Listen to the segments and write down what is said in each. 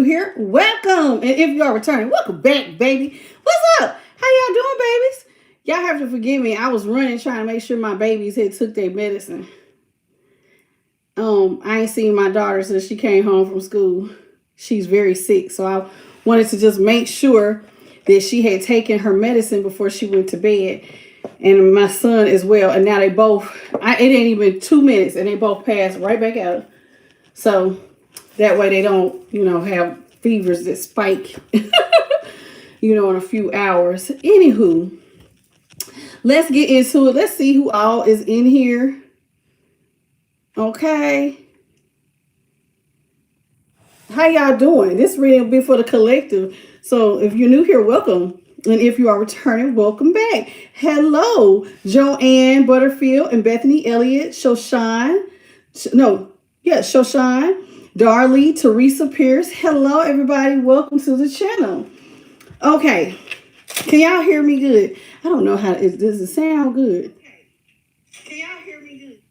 Here, welcome. And if you are returning, welcome back, baby. What's up? How y'all doing, babies? Y'all have to forgive me. I was running trying to make sure my babies had took their medicine. I ain't seen my daughter since she came home from school. She's very sick, so I wanted to just make sure that she had taken her medicine before she went to bed, and my son as well. And now they both. It ain't even 2 minutes, and they both passed right back out. So that way they don't, have fevers that spike, in a few hours. Anywho, let's get into it. Let's see who all is in here. Okay. How y'all doing? This reading will be for the collective. So if you're new here, welcome. And if you are returning, welcome back. Hello, Joanne Butterfield and Bethany Elliott, Shoshan. Shoshan. Darlie, Teresa Pierce. Hello, everybody. Welcome to the channel. Okay. Can y'all hear me good? I don't know does it sound good? Can y'all hear me good?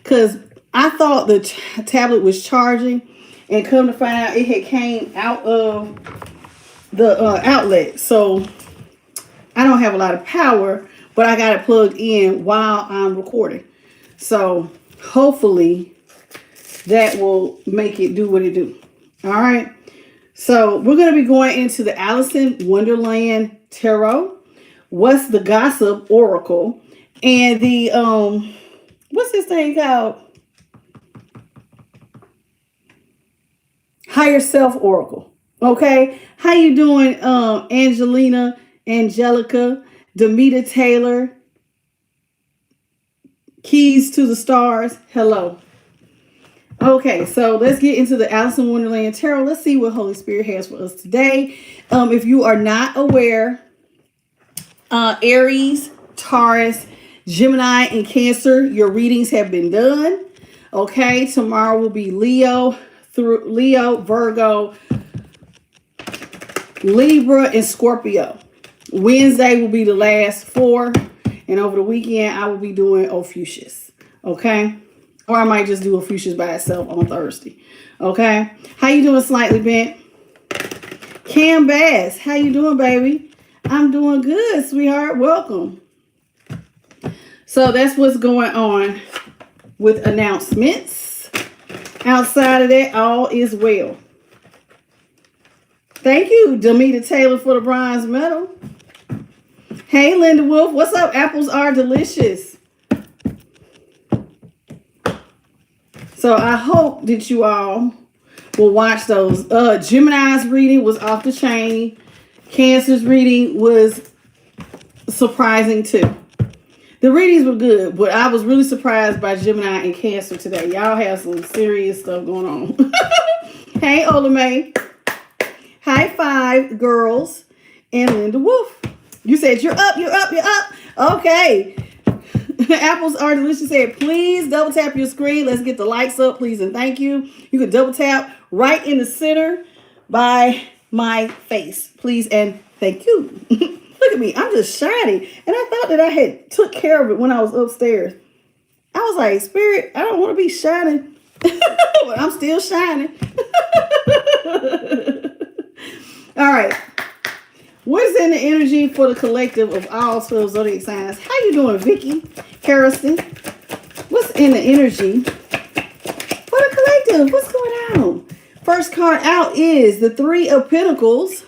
Because I thought the tablet was charging, and come to find out it had came out of the outlet. So I don't have a lot of power, but I got it plugged in while I'm recording. So hopefully that will make it do what it do. All right. So we're going to be going into the Alice in Wonderland Tarot. What's the Gossip Oracle? And the, what's this thing called? Higher Self Oracle. Okay. How you doing, Angelina, Angelica, Demita Taylor, Keys to the Stars? Hello. Okay, so let's get into the Alice in Wonderland Tarot. Let's see what Holy Spirit has for us today. If you are not aware, Aries, Taurus, Gemini, and Cancer, your readings have been done. Okay, tomorrow will be Leo, Virgo, Libra, and Scorpio. Wednesday will be the last 4. And over the weekend, I will be doing Ophiuchus. Okay. Or I might just do Ophiuchus by itself on Thursday. Okay. How you doing, Slightly Bent? Cam Bass. How you doing, baby? I'm doing good, sweetheart. Welcome. So that's what's going on with announcements. Outside of that, all is well. Thank you, Demita Taylor, for the bronze medal. Hey, Linda Wolf. What's up? Apples are delicious. So I hope that you all will watch those. Gemini's reading was off the chain. Cancer's reading was surprising too. The readings were good, but I was really surprised by Gemini and Cancer today. Y'all have some serious stuff going on. Hey, Ola May. High five, girls. And Linda Wolf. You said you're up, you're up, you're up. Okay. Apples are delicious. Said, please double tap your screen. Let's get the likes up, please, and thank you. You can double tap right in the center by my face, please, and thank you. Look at me. I'm just shining. And I thought that I had took care of it when I was upstairs. I was like, Spirit, I don't want to be shining. But I'm still shining. All right. What's in the energy for the collective of all 12 zodiac signs? How you doing, Vicky? Harrison? What's in the energy for the collective? What's going on? First card out is the 3 of Pentacles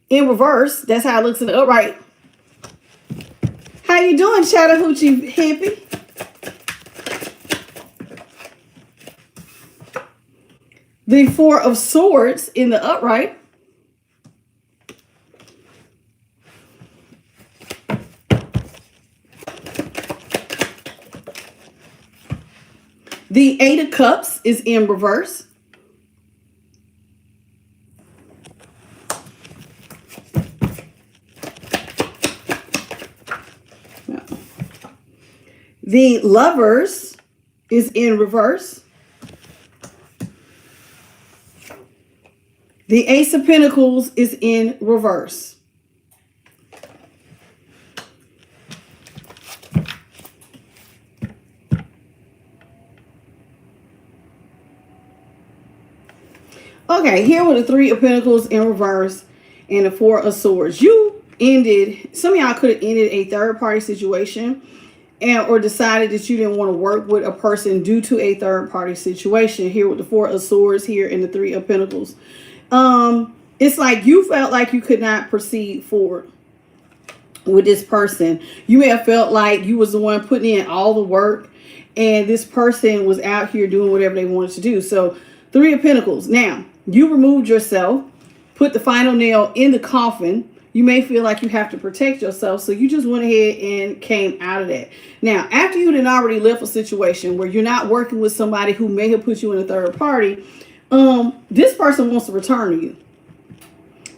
in reverse. That's how it looks in the upright. How you doing, Chattahoochee hippie? The 4 of Swords in the upright. The 8 of Cups is in reverse. The Lovers is in reverse. The Ace of Pentacles is in reverse. Okay, here were the Three of Pentacles in reverse and the Four of Swords. You ended, some of y'all could have ended a third party situation or decided that you didn't want to work with a person due to a third party situation. Here with the Four of Swords here and the Three of Pentacles. It's like you felt like you could not proceed forward with this person. You may have felt like you was the one putting in all the work and this person was out here doing whatever they wanted to do. So Three of Pentacles. Now, you removed yourself, put the final nail in the coffin. You may feel like you have to protect yourself. So you just went ahead and came out of that. Now, after you had already left a situation where you're not working with somebody who may have put you in a third party, this person wants to return to you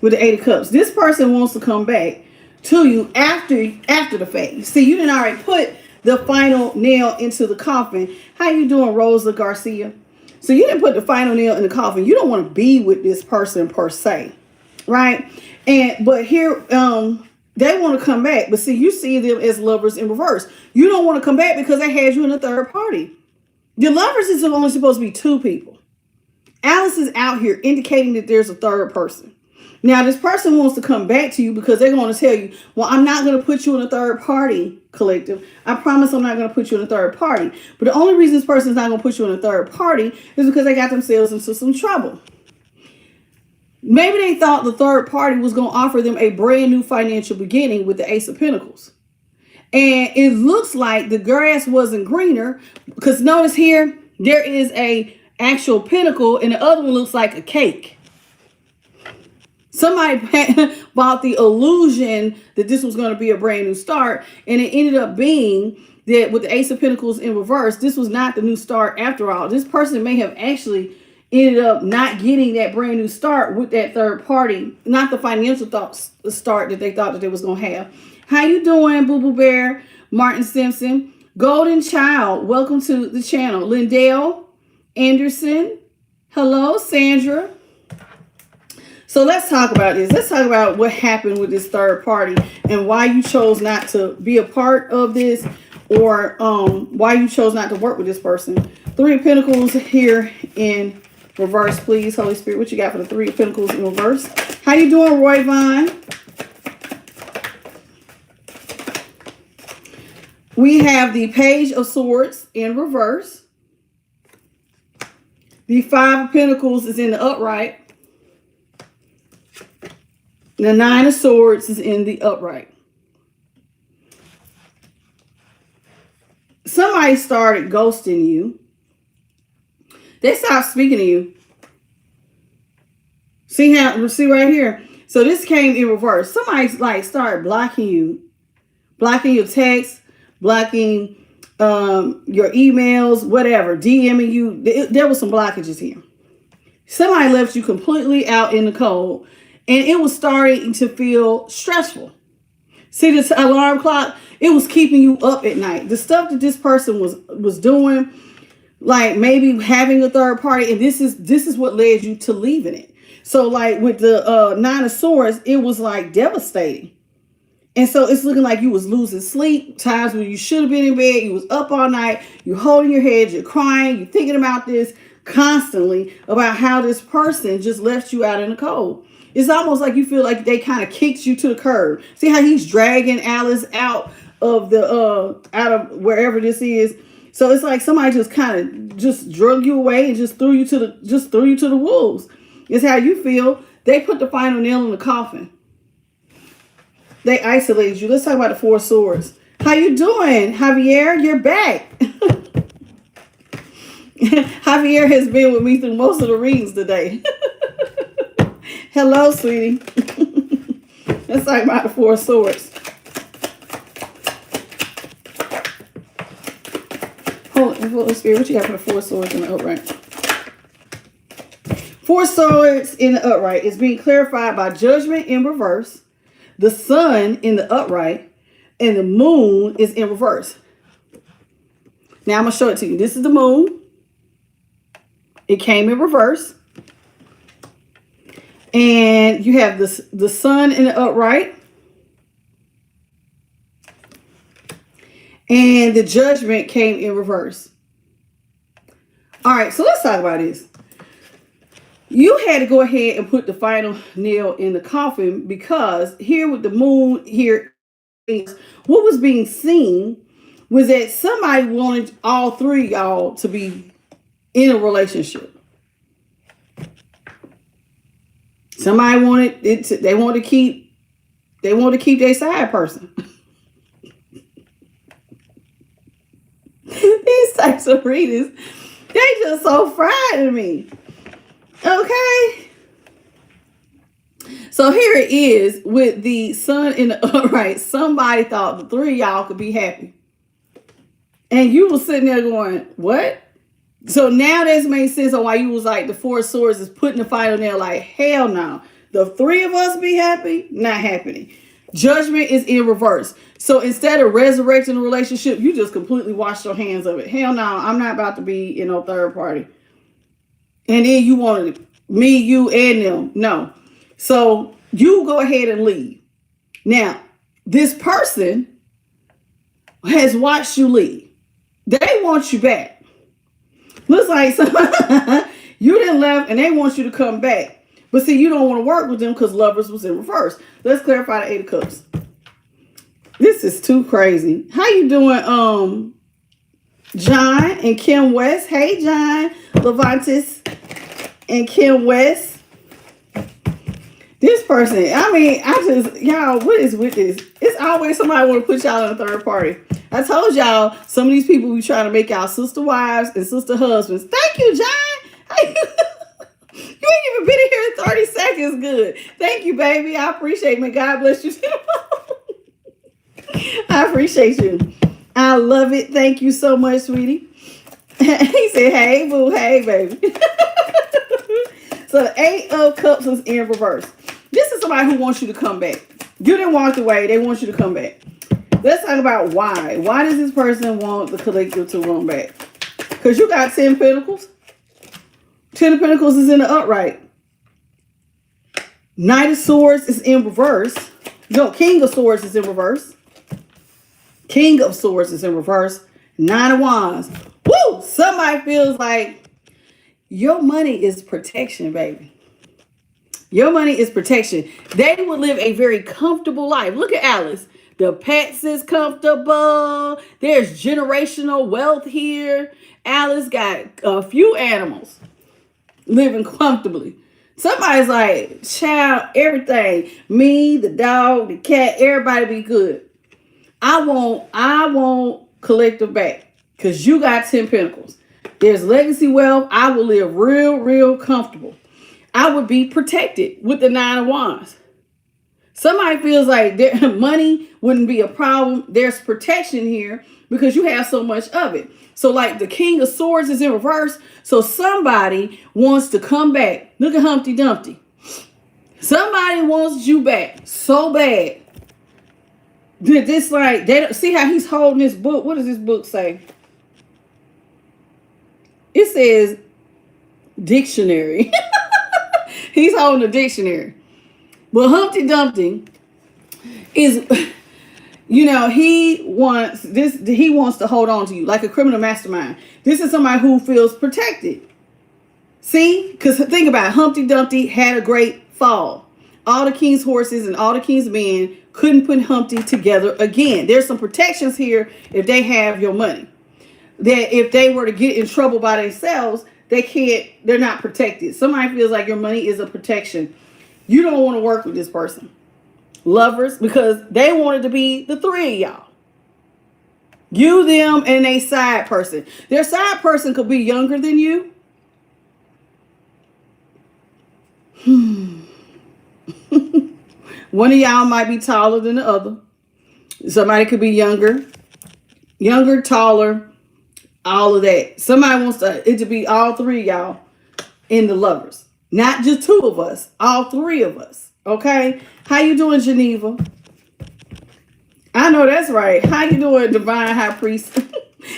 with the Eight of Cups. This person wants to come back to you after the fact. See, you didn't already put the final nail into the coffin. How you doing, Rosa Garcia? So you didn't put the final nail in the coffin. You don't want to be with this person per se, right? But here, they want to come back. But see, you see them as lovers in reverse. You don't want to come back because they had you in a third party. The lovers is only supposed to be two people. Alice is out here indicating that there's a third person. Now, this person wants to come back to you because they're going to tell you, well, I'm not going to put you in a third party, collective. I promise I'm not going to put you in a third party. But the only reason this person is not going to put you in a third party is because they got themselves into some trouble. Maybe they thought the third party was going to offer them a brand new financial beginning with the Ace of Pentacles. And it looks like the grass wasn't greener because notice here, there is a actual pentacle and the other one looks like a cake. Somebody bought the illusion that this was going to be a brand new start. And it ended up being that with the Ace of Pentacles in reverse, this was not the new start after all. This person may have actually ended up not getting that brand new start with that third party. Not the financial start that they thought that they was going to have. How you doing, Boo Boo Bear? Martin Simpson. Golden Child, welcome to the channel. Lindell Anderson. Hello, Sandra. So let's talk about this. Let's talk about what happened with this third party and why you chose not to be a part of this or why you chose not to work with this person. Three of Pentacles here in reverse, please. Holy Spirit, what you got for the Three of Pentacles in reverse? How you doing, Roy Vine? We have the Page of Swords in reverse. The Five of Pentacles is in the upright. The Nine of Swords is in the upright. Somebody started ghosting you. They stopped speaking to you. See right here. So this came in reverse. Somebody like started blocking you, blocking your texts, blocking your emails, whatever, DMing you. There was some blockages here. Somebody left you completely out in the cold. And it was starting to feel stressful. See this alarm clock? It was keeping you up at night. The stuff that this person was doing, like maybe having a third party, and this is what led you to leaving it. So like with the Nine of Swords, it was like devastating. And so it's looking like you was losing sleep, times when you should have been in bed, you was up all night, you're holding your head, you're crying, you're thinking about this constantly, about how this person just left you out in the cold. It's almost like you feel like they kind of kicked you to the curb. See how he's dragging Alice out of wherever this is. So it's like somebody just kind of just drug you away and just threw you to the wolves. It's how you feel. They put the final nail in the coffin. They isolated you. Let's talk about the Four of Swords. How you doing, Javier? You're back. Javier has been with me through most of the readings today. Hello, sweetie. Let's talk about the Four of Swords. Holy Spirit, what you got for the Four of Swords in the upright? Four Swords in the upright is being clarified by Judgment in reverse, the Sun in the upright, and the Moon is in reverse. Now I'm going to show it to you. This is the Moon. It came in reverse. And you have the Sun in the upright. And the Judgment came in reverse. All right, so let's talk about this. You had to go ahead and put the final nail in the coffin, because here with the moon here, what was being seen was that somebody wanted all three of y'all to be in a relationship. Somebody wanted it to, they want to keep their side person. These types of readers, they just so fried to me. Okay. So here it is with the sun in the upright. Somebody thought the three of y'all could be happy. And you was sitting there going, what? So now this makes sense on why you was like, the Four of Swords is putting the final nail, like, hell no. The three of us be happy? Not happening. Judgment is in reverse. So instead of resurrecting the relationship, you just completely washed your hands of it. Hell no, I'm not about to be in no third party. And then you wanted me, you, and them. No. So you go ahead and leave. Now, this person has watched you leave. They want you back. Looks like you didn't left and they want you to come back. But see, you don't want to work with them because Lovers was in reverse. Let's clarify the Eight of Cups. This is too crazy. How you doing, John and Kim West? Hey, John, Levantis and Kim West. This person, I mean, y'all, what is with this? It's always somebody want to put y'all in a third party. I told y'all, some of these people be trying to make y'all sister wives and sister husbands. Thank you, John. You ain't even been in here 30 seconds. Good. Thank you, baby. I appreciate it. God bless you. I appreciate you. I love it. Thank you so much, sweetie. He said, hey, boo. Hey, baby. So the Eight of Cups is in reverse. This is somebody who wants you to come back. You didn't walk away. They want you to come back. Let's talk about why. Why does this person want the collective to run back? Because you got 10 Pentacles. 10 of Pentacles is in the upright. Knight of Swords is in reverse. No, King of Swords is in reverse. King of Swords is in reverse. Nine of Wands. Woo! Somebody feels like your money is protection, baby. Your money is protection. They will live a very comfortable life. Look at Alice. The pets is comfortable. There's generational wealth here. Alice got a few animals living comfortably. Somebody's like, child, everything. Me, the dog, the cat, everybody be good. I won't collective back because you got 10 Pentacles. There's legacy wealth. I will live real comfortable. I would be protected with the Nine of Wands. Somebody feels like their money wouldn't be a problem. There's protection here because you have so much of it. So like the King of Swords is in reverse. So somebody wants to come back. Look at Humpty Dumpty. Somebody wants you back so bad. This like, they don't see how he's holding this book. What does this book say? It says dictionary. He's holding a dictionary. But Humpty Dumpty is, he wants to hold on to you like a criminal mastermind. This is somebody who feels protected. See? Because think about it. Humpty Dumpty had a great fall. All the king's horses and all the king's men couldn't put Humpty together again. There's some protections here if they have your money. That if they were to get in trouble by themselves, they're not protected. Somebody feels like your money is a protection. You don't want to work with this person. Lovers, because they wanted to be the three of y'all. You, them, and a side person. Their side person could be younger than you. One of y'all might be taller than the other. Somebody could be younger, taller, all of that. Somebody wants it to be all three of y'all in the Lovers. Not just two of us, all three of us. Okay? How you doing, Geneva? I know that's right. How you doing, Divine High Priest?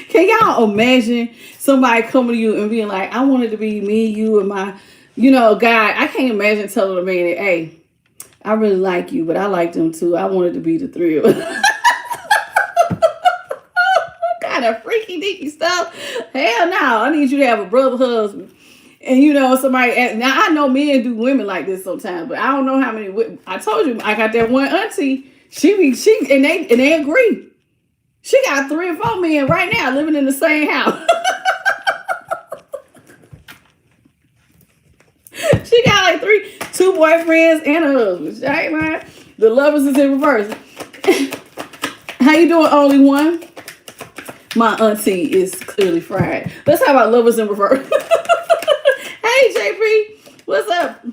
Can y'all imagine somebody coming to you and being like, I wanted to be me, you, and my, guy. I can't imagine telling a man that, hey, I really like you, but I like them too. I wanted to be the three of us. Kind of freaky deaky stuff. Hell no. I need you to have a brother husband. And you know, somebody, now I know men do women like this sometimes, but I don't know how many. I told you, I got that one auntie. And they agree. She got 3 or 4 men right now living in the same house. She got like 2 boyfriends and a husband. Right, man? The lovers is in reverse. How you doing, only one? My auntie is clearly fried. Let's talk about lovers in reverse. Hey, JP, what's up?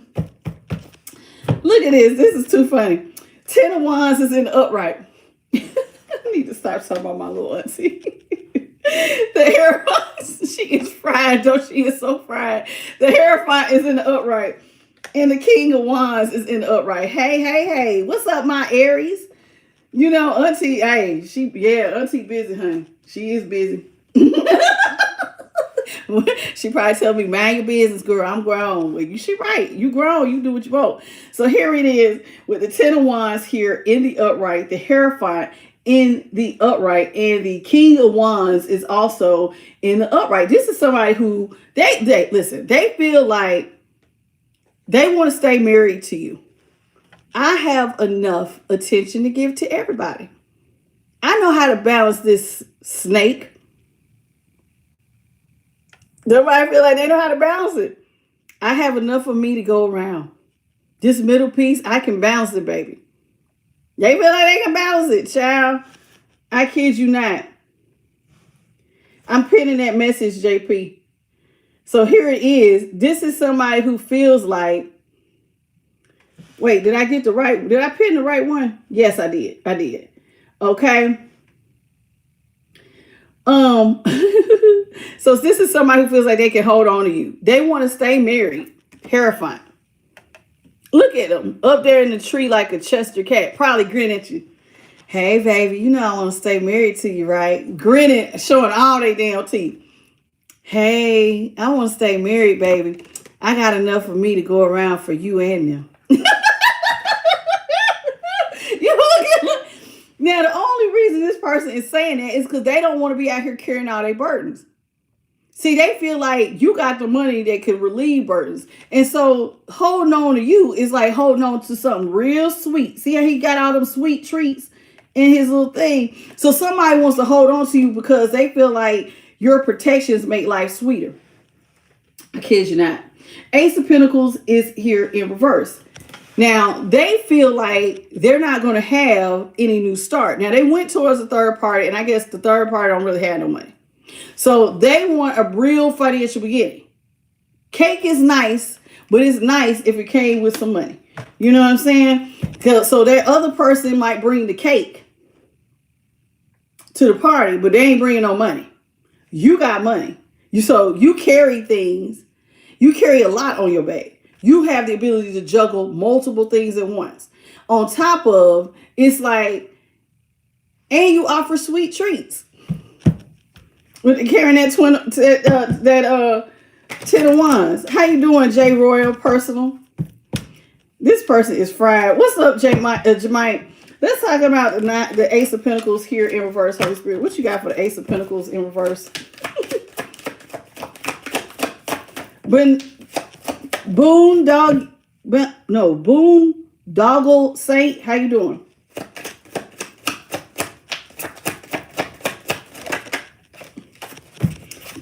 Look at this. This is too funny. 10 of Wands is in the upright. I need to stop talking about my little auntie. The Hierophant, she is fried, though. She is so fried. The Hierophant is in the upright. And the King of Wands is in the upright. Hey. What's up, my Aries? You know, auntie, hey, auntie busy, honey. She is busy. She probably tell me, mind your business, girl. I'm grown. Well, she right. You grown. You do what you want. So here it is with the 10 of Wands here in the upright, the Hierophant in the upright, and the King of Wands is also in the upright. This is somebody who they listen. They feel like they want to stay married to you. I have enough attention to give to everybody. I know how to balance this snake. Nobody feel like they know how to balance it. I have enough of me to go around. This middle piece, I can balance it, baby. They feel like they can balance it, child. I kid you not. I'm pinning that message, JP. So here it is. This is somebody who feels like, wait, did I pin the right one? Yes, I did. Okay. So this is somebody who feels like they can hold on to you. They want to stay married. Hierophant. Look at them up there in the tree like a Chester cat, probably grinning at you. Hey, baby, you know I want to stay married to you, right? Grinning, showing all their damn teeth. Hey, I want to stay married, baby. I got enough of me to go around for you and them. Now, the only reason this person is saying that is because they don't want to be out here carrying all their burdens. See, they feel like you got the money that can relieve burdens. And so holding on to you is like holding on to something real sweet. See how he got all them sweet treats in his little thing? So somebody wants to hold on to you because they feel like your protections make life sweeter. I kid you not. Ace of Pentacles is here in reverse. Now, they feel like they're not going to have any new start. Now, they went towards the third party, and I guess the third party don't really have no money. So they want a real financial beginning. Cake is nice, but it's nice if it came with some money. You know what I'm saying? So that other person might bring the cake to the party, but they ain't bringing no money. You got money. So you carry things. You carry a lot on your back. You have the ability to juggle multiple things at once. On top of, it's like, and you offer sweet treats. With carrying that 10 of Wands. How you doing, J Royal Personal? This person is fried. What's up, Jemite? Let's talk about the Ace of Pentacles here in reverse, Holy Spirit. What you got for the Ace of Pentacles in reverse? Boondoggle Saint. How you doing?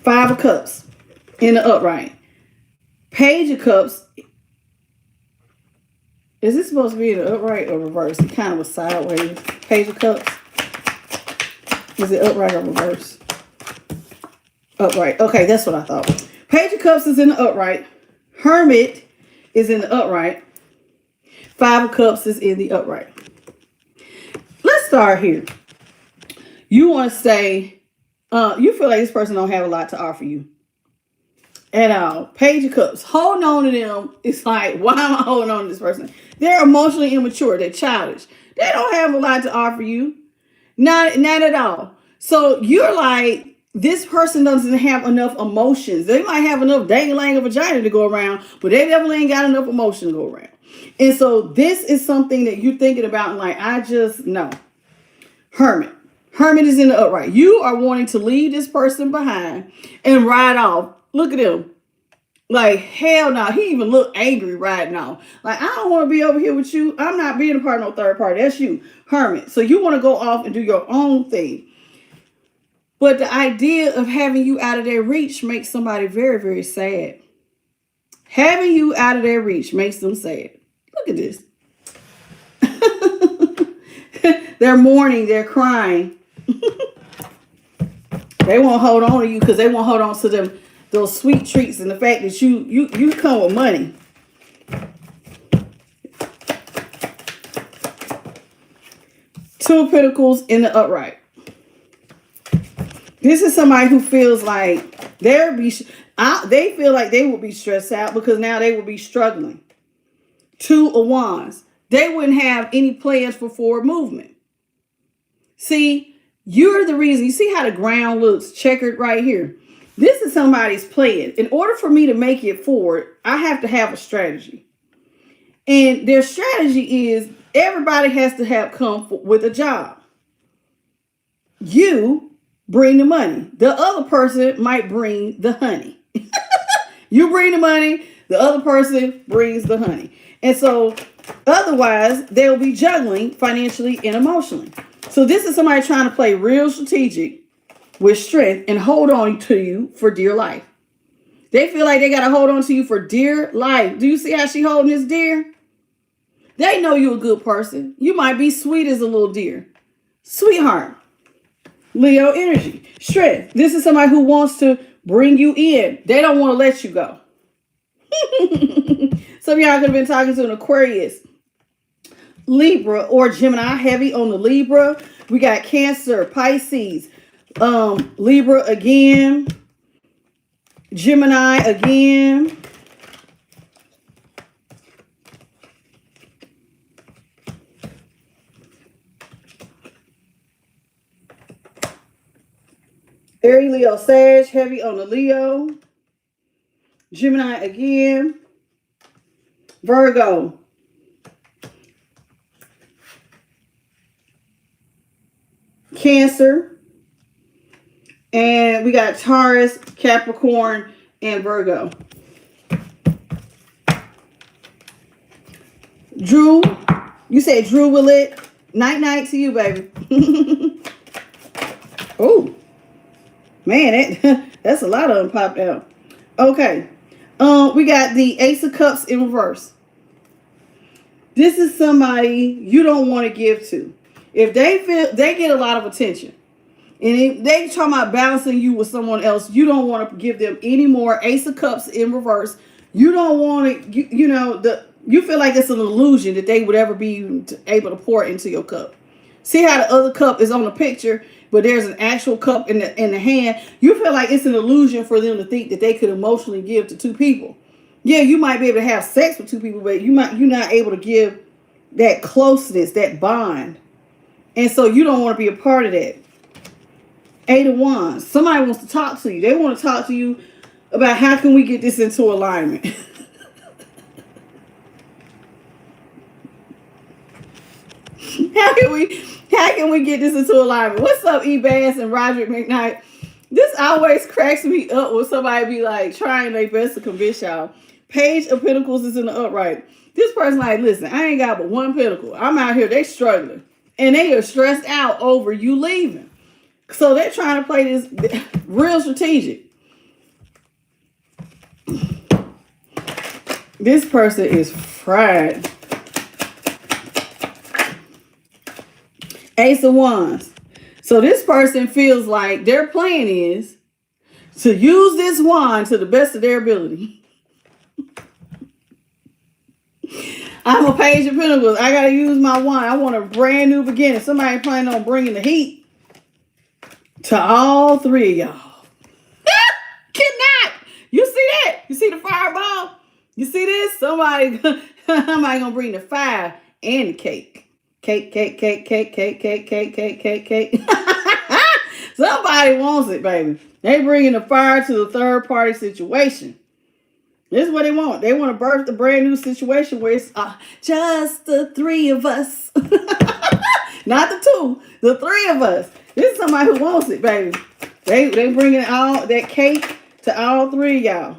Five of Cups in the upright. Page of Cups. Is this supposed to be in the upright or reverse? It kind of was sideways. Page of Cups. Is it upright or reverse? Upright. Okay, that's what I thought. Page of Cups is in the upright. Hermit is in the upright. Five of Cups is in the upright. Let's start here. You want to say, you feel like this person don't have a lot to offer you at all. Page of Cups. Holding on to them. It's like, why am I holding on to this person? They're emotionally immature. They're childish. They don't have a lot to offer you. Not at all. So you're like, this person doesn't have enough emotions. They might have enough dang-lang of vagina to go around, but they definitely ain't got enough emotion to go around. And so this is something that you're thinking about and like, I just, no. Hermit. Hermit is in the upright. You are wanting to leave this person behind and ride off. Look at him. Like, hell no. He even looked angry right now. Like, I don't want to be over here with you. I'm not being a part of no third party. That's you, hermit. So you want to go off and do your own thing. But the idea of having you out of their reach makes somebody very, very sad. Having you out of their reach makes them sad. Look at this. They're mourning. They're crying. They won't hold on to you because they won't hold on to them, those sweet treats and the fact that you come with money. Two of Pentacles in the upright. This is somebody who feels like they feel like they will be stressed out because now they will be struggling. Two of Wands. They wouldn't have any plans for forward movement. See, you're the reason. You see how the ground looks checkered right here? This is somebody's plan. In order for me to make it forward, I have to have a strategy. And their strategy is everybody has to have come with a job. You bring the money. The other person might bring the honey. You bring the money. The other person brings the honey. And so otherwise, they'll be juggling financially and emotionally. So this is somebody trying to play real strategic with strength and hold on to you for dear life. They feel like they got to hold on to you for dear life. Do you see how she holding this deer? They know you're a good person. You might be sweet as a little deer. Sweetheart. Leo energy. Strength. This is somebody who wants to bring you in. They don't want to let you go. Some of y'all could have been talking to an Aquarius, Libra, or Gemini. Heavy on the Libra. We got Cancer, Pisces, Libra again, Gemini again. Aries, Leo, Sag, heavy on the Leo. Gemini again. Virgo. Cancer. And we got Taurus, Capricorn, and Virgo. Drew. You said Drew will it. Night night to you, baby. Oh. Man, that's a lot of them popped out. Okay. We got the Ace of Cups in reverse. This is somebody you don't want to give to. If they feel they get a lot of attention, and if they talking about balancing you with someone else, you don't want to give them any more. Ace of Cups in reverse. You don't want to, you feel like it's an illusion that they would ever be able to pour into your cup. See how the other cup is on the picture, but there's an actual cup in the hand. You feel like it's an illusion for them to think that they could emotionally give to two people. Yeah, you might be able to have sex with two people, but you're not able to give that closeness, that bond. And so you don't want to be a part of that. Eight of Wands. Somebody wants to talk to you. They want to talk to you about how can we get this into alignment. How can we get this into alignment? What's up, E-Bass and Roderick McKnight? This always cracks me up when somebody be like trying their best to convince y'all. Page of Pentacles is in the upright. This person like, listen, I ain't got but one pentacle. I'm out here, they struggling. And they are stressed out over you leaving. So they're trying to play this real strategic. This person is fried. Ace of Wands. So this person feels like their plan is to use this wand to the best of their ability. I'm a Page of Pentacles. I got to use my wand. I want a brand new beginning. Somebody planning on bringing the heat to all three of y'all. Cannot. You see that? You see the fireball? You see this? Somebody gonna bring the fire and the cake. Cake. Somebody wants it, baby. They bringing the fire to the third party situation. This is what they want. They want to birth a brand new situation where it's just the three of us. Not the two, the three of us. This is somebody who wants it, baby. They bringing all that cake to all three of y'all.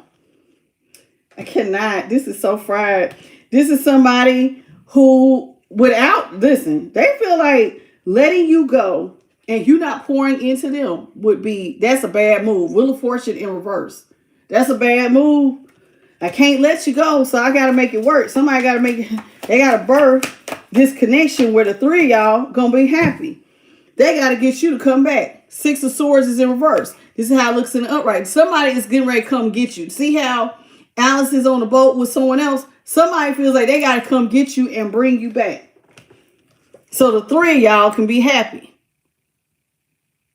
I cannot. This is so fried. This is somebody who, listen, they feel like letting you go and you not pouring into them that's a bad move. Wheel of Fortune in reverse. That's a bad move. I can't let you go, so I got to make it work. Somebody got to they got to birth this connection where the three of y'all going to be happy. They got to get you to come back. Six of Swords is in reverse. This is how it looks in the upright. Somebody is getting ready to come get you. See how Alice is on the boat with someone else? Somebody feels like they got to come get you and bring you back. So the three of y'all can be happy.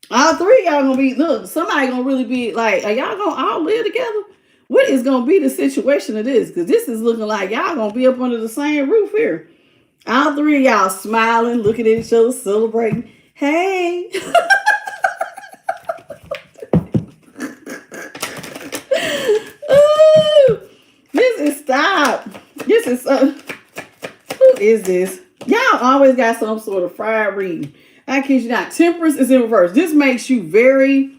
All three of y'all going to be, look, somebody going to really be like, are y'all going to all live together? What is going to be the situation of this? Because this is looking like y'all going to be up under the same roof here. All three of y'all smiling, looking at each other, celebrating. Hey. Ooh, this is stop. This is who is this? Y'all always got some sort of fried reading. I kid you not. Temperance is in reverse. This makes you very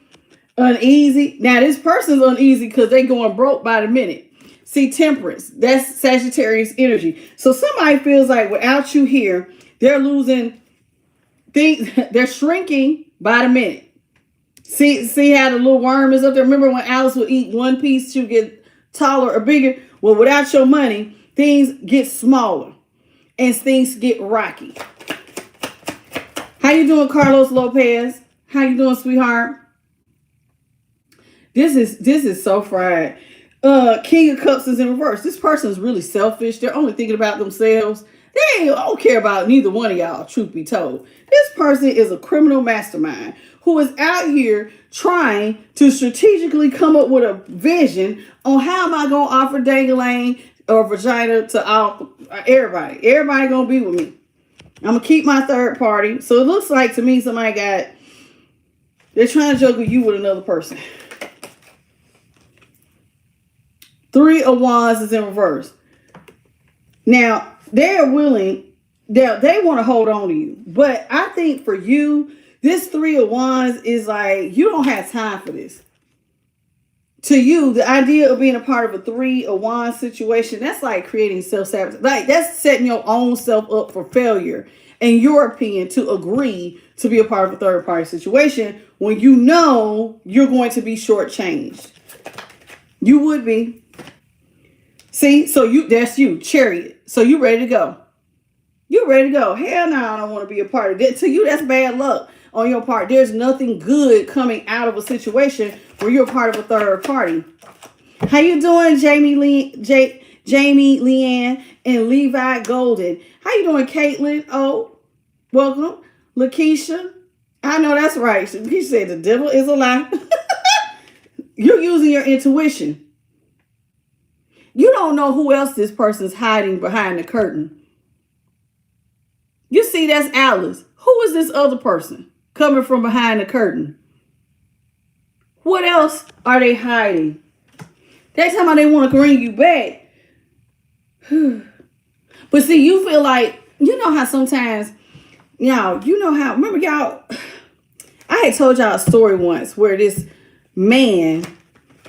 uneasy. Now, this person's uneasy because they going broke by the minute. See, Temperance, that's Sagittarius energy. So somebody feels like without you here, they're losing things. They're shrinking by the minute. See how the little worm is up there? Remember when Alice would eat one piece, she would get taller or bigger? Well, without your money, things get smaller and things get rocky. How you doing, Carlos Lopez? How you doing, sweetheart? This is so fried. King of Cups is in reverse. This person is really selfish. They're only thinking about themselves. They don't care about neither one of y'all, truth be told. This person is a criminal mastermind who is out here trying to strategically come up with a vision on how am I going to offer dangling or vagina to everybody. Everybody going to be with me. I'm going to keep my third party. So it looks like to me they're trying to juggle you with another person. Three of Wands is in reverse. Now, they're willing, they want to hold on to you. But I think for you, this Three of Wands is like, you don't have time for this. To you, the idea of being a part of a Three of Wands situation, that's like creating self-sabotage. Like, that's setting your own self up for failure, in your opinion, to agree to be a part of a third-party situation when you know you're going to be shortchanged. You would be. See, so that's you, Chariot. So you ready to go. You ready to go. Hell no, I don't want to be a part of that. To you, that's bad luck on your part. There's nothing good coming out of a situation where you're a part of a third party. How you doing, Jamie Leanne and Levi Golden? How you doing, Caitlin? Oh, welcome. Lakeisha. I know that's right. He said the devil is a lie. You're using your intuition. You don't know who else this person's hiding behind the curtain. You see, that's Alice. Who is this other person coming from behind the curtain? What else are they hiding? They're talking about they want to bring you back. But see, you feel like, you know how sometimes, remember y'all, I had told y'all a story once where this man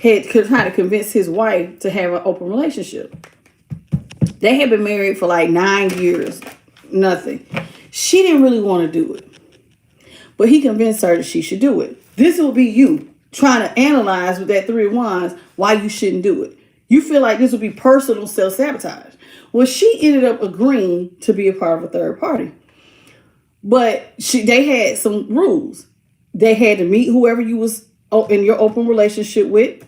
had tried to convince his wife to have an open relationship. They had been married for like 9 years. Nothing. She didn't really want to do it. But he convinced her that she should do it. This will be you trying to analyze with that Three of Wands why you shouldn't do it. You feel like this would be personal self-sabotage. Well, she ended up agreeing to be a part of a third party. But they had some rules. They had to meet whoever you was in your open relationship with.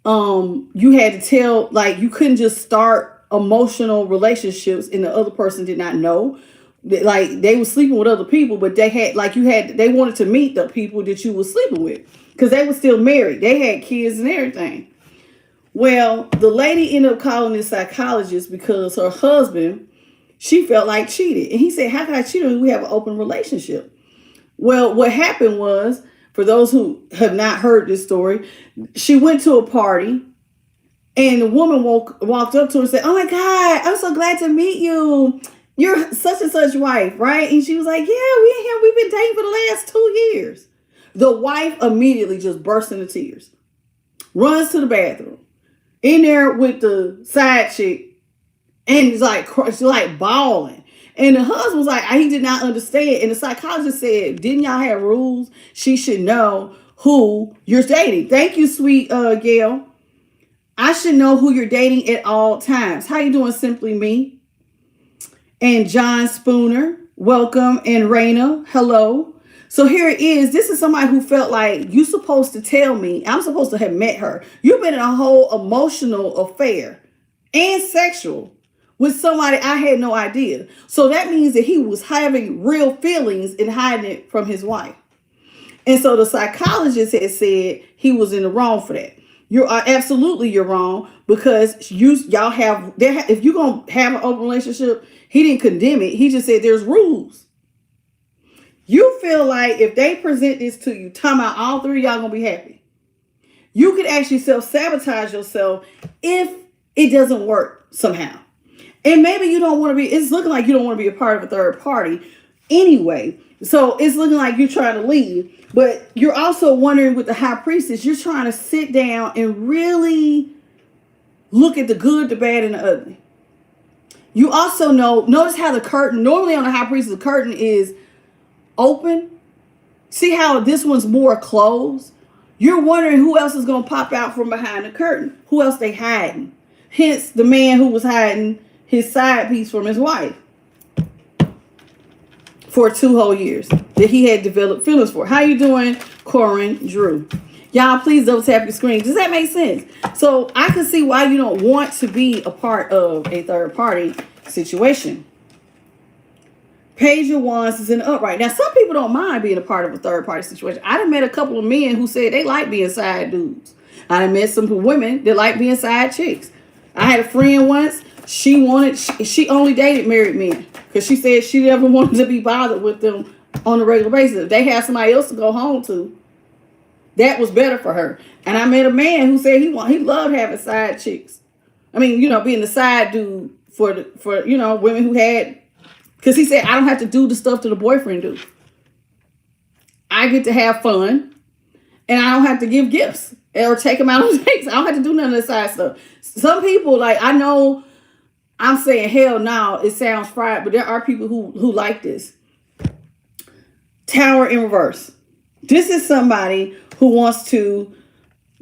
You had to tell, like, you couldn't just start emotional relationships and the other person did not know. Like, they were sleeping with other people, but they wanted to meet the people that you were sleeping with because they were still married. They had kids and everything. Well, the lady ended up calling this psychologist because her husband, she felt like cheated. And he said, how can I cheat when we have an open relationship? Well, what happened was, for those who have not heard this story, she went to a party and the woman walked up to her and said, oh my God, I'm so glad to meet you. You're such and such wife, right? And she was like, yeah, we've been dating for the last 2 years. The wife immediately just burst into tears, runs to the bathroom, in there with the side chick, and it's like bawling. And the husband was like, he did not understand. And the psychologist said, didn't y'all have rules? She should know who you're dating. Thank you, sweet Gail. I should know who you're dating at all times. How you doing, Simply Me? And John Spooner, welcome. And Raina, hello. So here it is. This is somebody who felt like you're supposed to tell me. I'm supposed to have met her. You've been in a whole emotional affair and sexual with somebody I had no idea. So that means that he was having real feelings and hiding it from his wife. And so the psychologist had said he was in the wrong for that. You're absolutely you're wrong, because if you're going to have an open relationship, he didn't condemn it. He just said there's rules. You feel like if they present this to you, time out, all three of y'all going to be happy. You could actually self-sabotage yourself if it doesn't work somehow. And maybe you don't want to be, it's looking like you don't want to be a part of a third party anyway. So it's looking like you're trying to leave. But you're also wondering with the high priestess, you're trying to sit down and really look at the good, the bad, and the ugly. You also notice how the curtain, normally on the high priestess, the curtain is open. See how this one's more closed? You're wondering who else is going to pop out from behind the curtain. Who else they hiding? Hence the man who was hiding his side piece from his wife for 2 whole years that he had developed feelings for. How you doing, Corin Drew? Y'all, please double tap your screen. Does that make sense? So I can see why you don't want to be a part of a third party situation. Page of Wands is in the upright. Now, some people don't mind being a part of a third party situation. I done met a couple of men who said they like being side dudes. I done met some women that like being side chicks. I had a friend once. She only dated married men because she said she never wanted to be bothered with them on a regular basis. If they had somebody else to go home to, that was better for her. And I met a man who said he loved having side chicks. I mean, being the side dude for women who had, because he said, I don't have to do the stuff that the boyfriend do. I get to have fun, and I don't have to give gifts or take them out on dates. I don't have to do none of the side stuff. Some people, I know I'm saying hell no, it sounds fried, but there are people who like this. Tower in reverse. This is somebody who wants to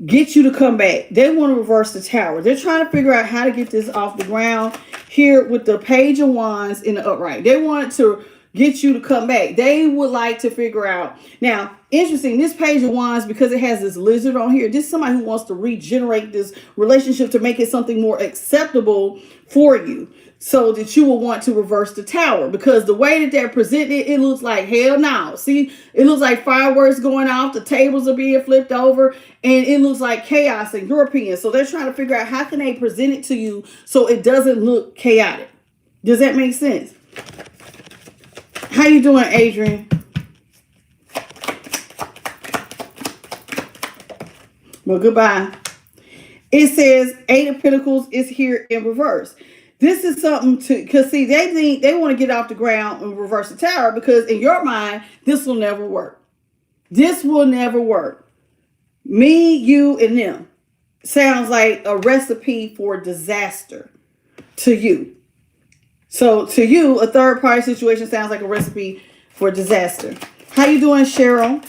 get you to come back. They want to reverse the tower. They're trying to figure out how to get this off the ground here with the Page of Wands in the upright. They want to get you to come back. They would like to figure out. Now, interesting, this Page of Wands, because it has this lizard on here, this is somebody who wants to regenerate this relationship to make it something more acceptable for you, so that you will want to reverse the tower. Because the way that they're presented, it looks like hell no. See, it looks like fireworks going off, the tables are being flipped over, and it looks like chaos in European. So they're trying to figure out how can they present it to you so it doesn't look chaotic. Does that make sense? How you doing, Adrian? Well, goodbye. It says 8 of Pentacles is here in reverse. This is something because see, they think they want to get off the ground and reverse the tower because in your mind, this will never work. This will never work. Me, you, and them sounds like a recipe for disaster to you. So to you, a third party situation sounds like a recipe for disaster. How you doing, Cheryl?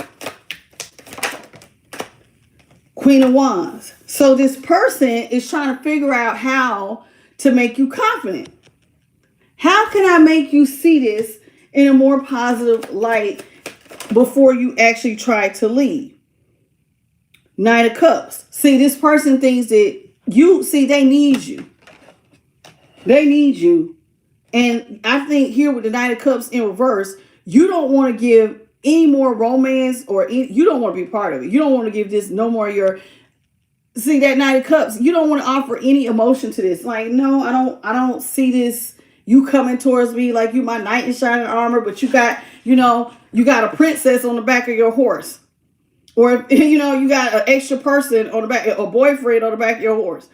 Queen of Wands. So this person is trying to figure out how to make you confident. How can I make you see this in a more positive light before you actually try to leave? Knight of Cups. See, this person thinks that they need you. They need you. And I think here with the Knight of Cups in reverse, you don't want to give any more romance you don't want to be part of it. You don't want to give this no more see that Knight of Cups. You don't want to offer any emotion to this. Like, no, I don't see this. You coming towards me like you my knight in shining armor, but you got a princess on the back of your horse. Or, you got an extra person on the back, a boyfriend on the back of your horse.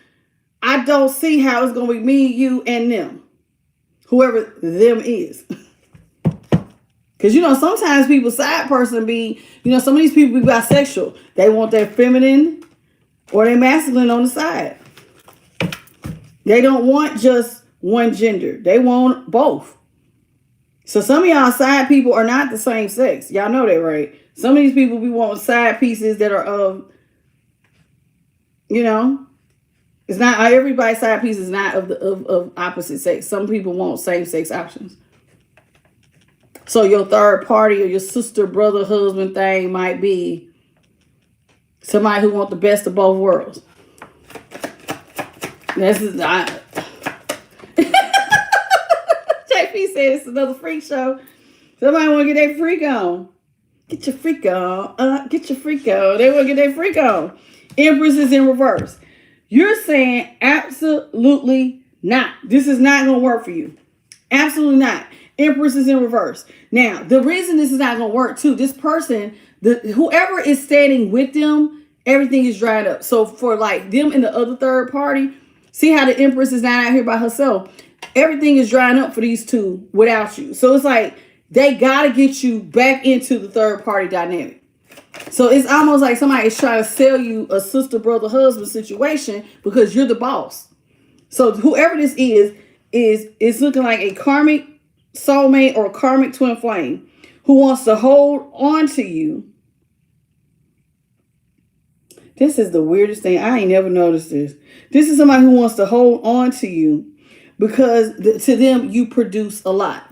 I don't see how it's going to be me, you, and them. Whoever them is. Because, sometimes people's side person be, some of these people be bisexual. They want their feminine or their masculine on the side. They don't want just one gender. They want both. So some of y'all side people are not the same sex. Y'all know that, right? Some of these people be wanting side pieces that are of, it's not everybody's side piece is not of opposite sex. Some people want same sex options. So your third party or your sister, brother, husband thing might be somebody who wants the best of both worlds. This is not. JP said it's another freak show. Somebody want to get their freak on. Get your freak on. Get your freak on. They want to get their freak on. Empress is in reverse. You're saying absolutely not. This is not going to work for you. Absolutely not. Empress is in reverse. Now, the reason this is not going to work too, this person, whoever is standing with them, everything is dried up. So for like them and the other third party, see how the Empress is not out here by herself. Everything is drying up for these two without you. So it's like they got to get you back into the third party dynamic. So it's almost like somebody is trying to sell you a sister, brother, husband situation because you're the boss. So whoever this is looking like a karmic soulmate or a karmic twin flame who wants to hold on to you. This is the weirdest thing. I ain't never noticed this. This is somebody who wants to hold on to you because to them you produce a lot.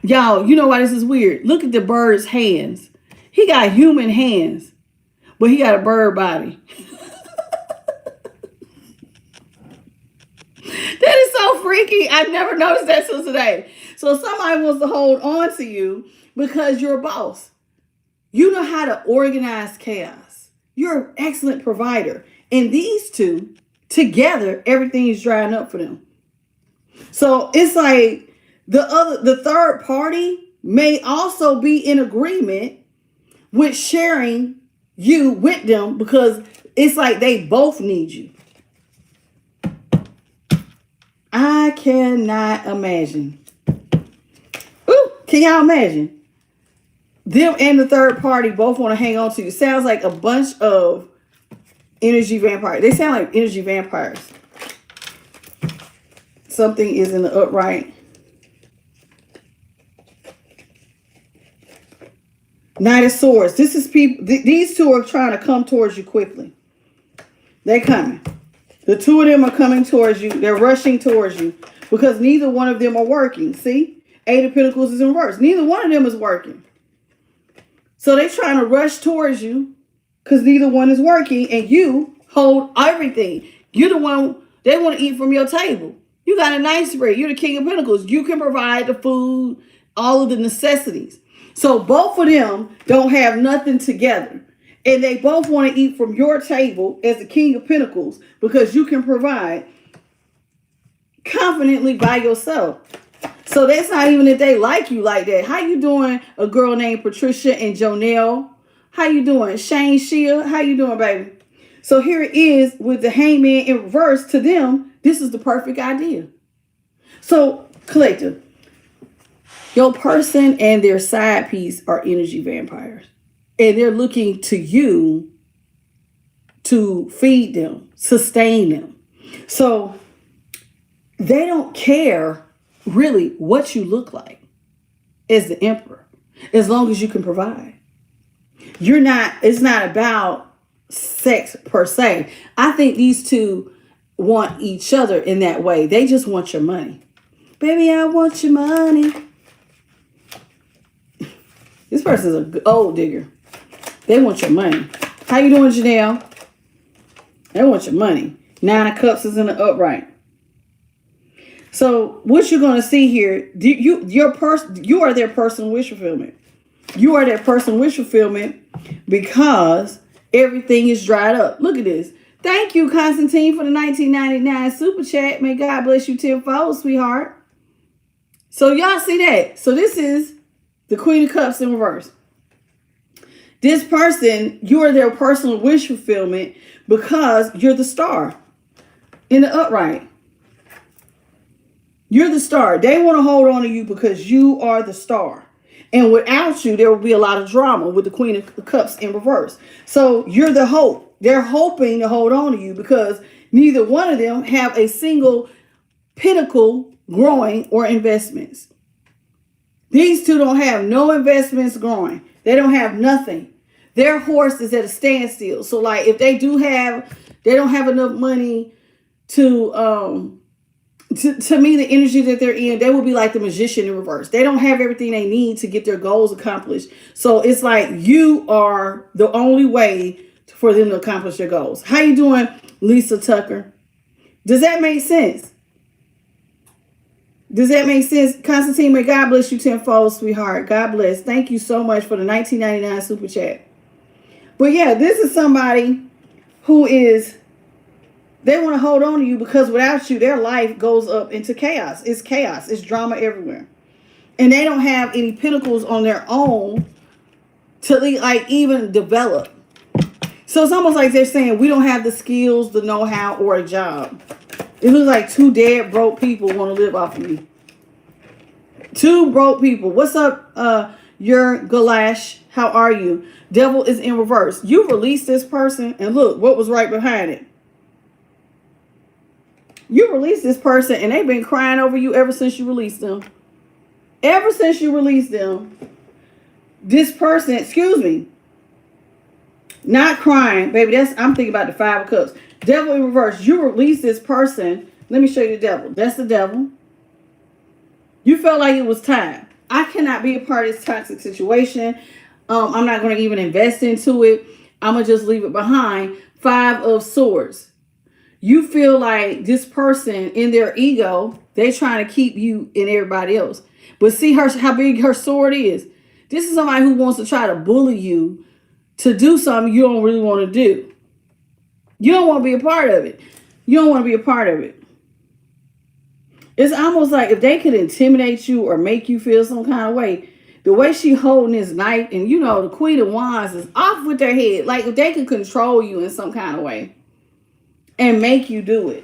Y'all, you know why this is weird? Look at the bird's hands. He got human hands, but he got a bird body. That is so freaky. I've never noticed that till today. So somebody wants to hold on to you because you're a boss. You know how to organize chaos. You're an excellent provider. And these two, together, everything is drying up for them. So it's like the third party may also be in agreement with sharing you with them because it's like they both need you. I cannot imagine. Ooh, can y'all imagine? Them and the third party both want to hang on to you. Sounds like a bunch of energy vampires. They sound like energy vampires. Something is in the upright. Knight of Swords. This is people. These two are trying to come towards you quickly. They're coming. The two of them are coming towards you. They're rushing towards you because neither one of them are working. See? Eight of Pentacles is in reverse. Neither one of them is working. So they're trying to rush towards you because neither one is working and you hold everything. You're the one they want to eat from your table. You got a nice spread. You're the King of Pentacles. You can provide the food, all of the necessities. So both of them don't have nothing together. And they both want to eat from your table as the King of Pentacles because you can provide confidently by yourself. So that's not even that they like you like that. How you doing, a girl named Patricia and Jonelle? How you doing? Shane Shea, how you doing, baby? So here it is with the Hangman in reverse. To them, this is the perfect idea. So, collective, your person and their side piece are energy vampires. And they're looking to you to feed them, sustain them. So they don't care really what you look like as the emperor, as long as you can provide. It's not about sex per se. I think these two want each other in that way. They just want your money. Baby, I want your money. This person's a gold digger. They want your money. How you doing, Janelle? They want your money. Nine of Cups is in the upright. So what you're going to see here, you are their personal wish fulfillment. You are their personal wish fulfillment because everything is dried up. Look at this. Thank you, Constantine, for the 1999 super chat. May God bless you tenfold, sweetheart. So y'all see that. So this is the Queen of Cups in reverse. This person, you are their personal wish fulfillment because you're the star in the upright. You're the star. They want to hold on to you because you are the star. And without you, there will be a lot of drama with the Queen of Cups in reverse. So you're the hope. They're hoping to hold on to you because Neither one of them have a single pinnacle growing or investments. These two don't have no investments growing. They don't have nothing. Their horse is at a standstill. So like if they don't have enough money to me, the energy that they're in, they will be like the magician in reverse. They don't have everything they need to get their goals accomplished. So it's like you are the only way for them to accomplish their goals. How you doing, Lisa Tucker? Does that make sense? Does that make sense? Constantine, may God bless you tenfold, sweetheart. God bless. Thank you so much for the $19.99 super chat. But yeah, this is somebody who they want to hold on to you because without you, their life goes up into chaos. It's chaos. It's drama everywhere. And they don't have any pinnacles on their own to like even develop. So it's almost like they're saying, we don't have the skills, the know-how, or a job. It looks like two dead broke people want to live off of me. Two broke people. What's up, your Galash? How are you? Devil is in reverse. You released this person, and look what was right behind it. You released this person, and they've been crying over you ever since you released them. Ever since you released them, this person, excuse me, not crying, baby. I'm thinking about the 5 of Cups. Devil in reverse. You release this person. Let me show you the devil. That's the devil. You felt like it was time. I cannot be a part of this toxic situation. I'm not going to even invest into it. I'm going to just leave it behind. 5 of Swords. You feel like this person in their ego, they trying to keep you and everybody else. But see how big her sword is. This is somebody who wants to try to bully you to do something you don't really want to do. You don't want to be a part of it. You don't want to be a part of it. It's almost like if they could intimidate you or make you feel some kind of way, the way she holding this knife, and you know, the Queen of Wands is off with their head. Like if they could control you in some kind of way and make you do it.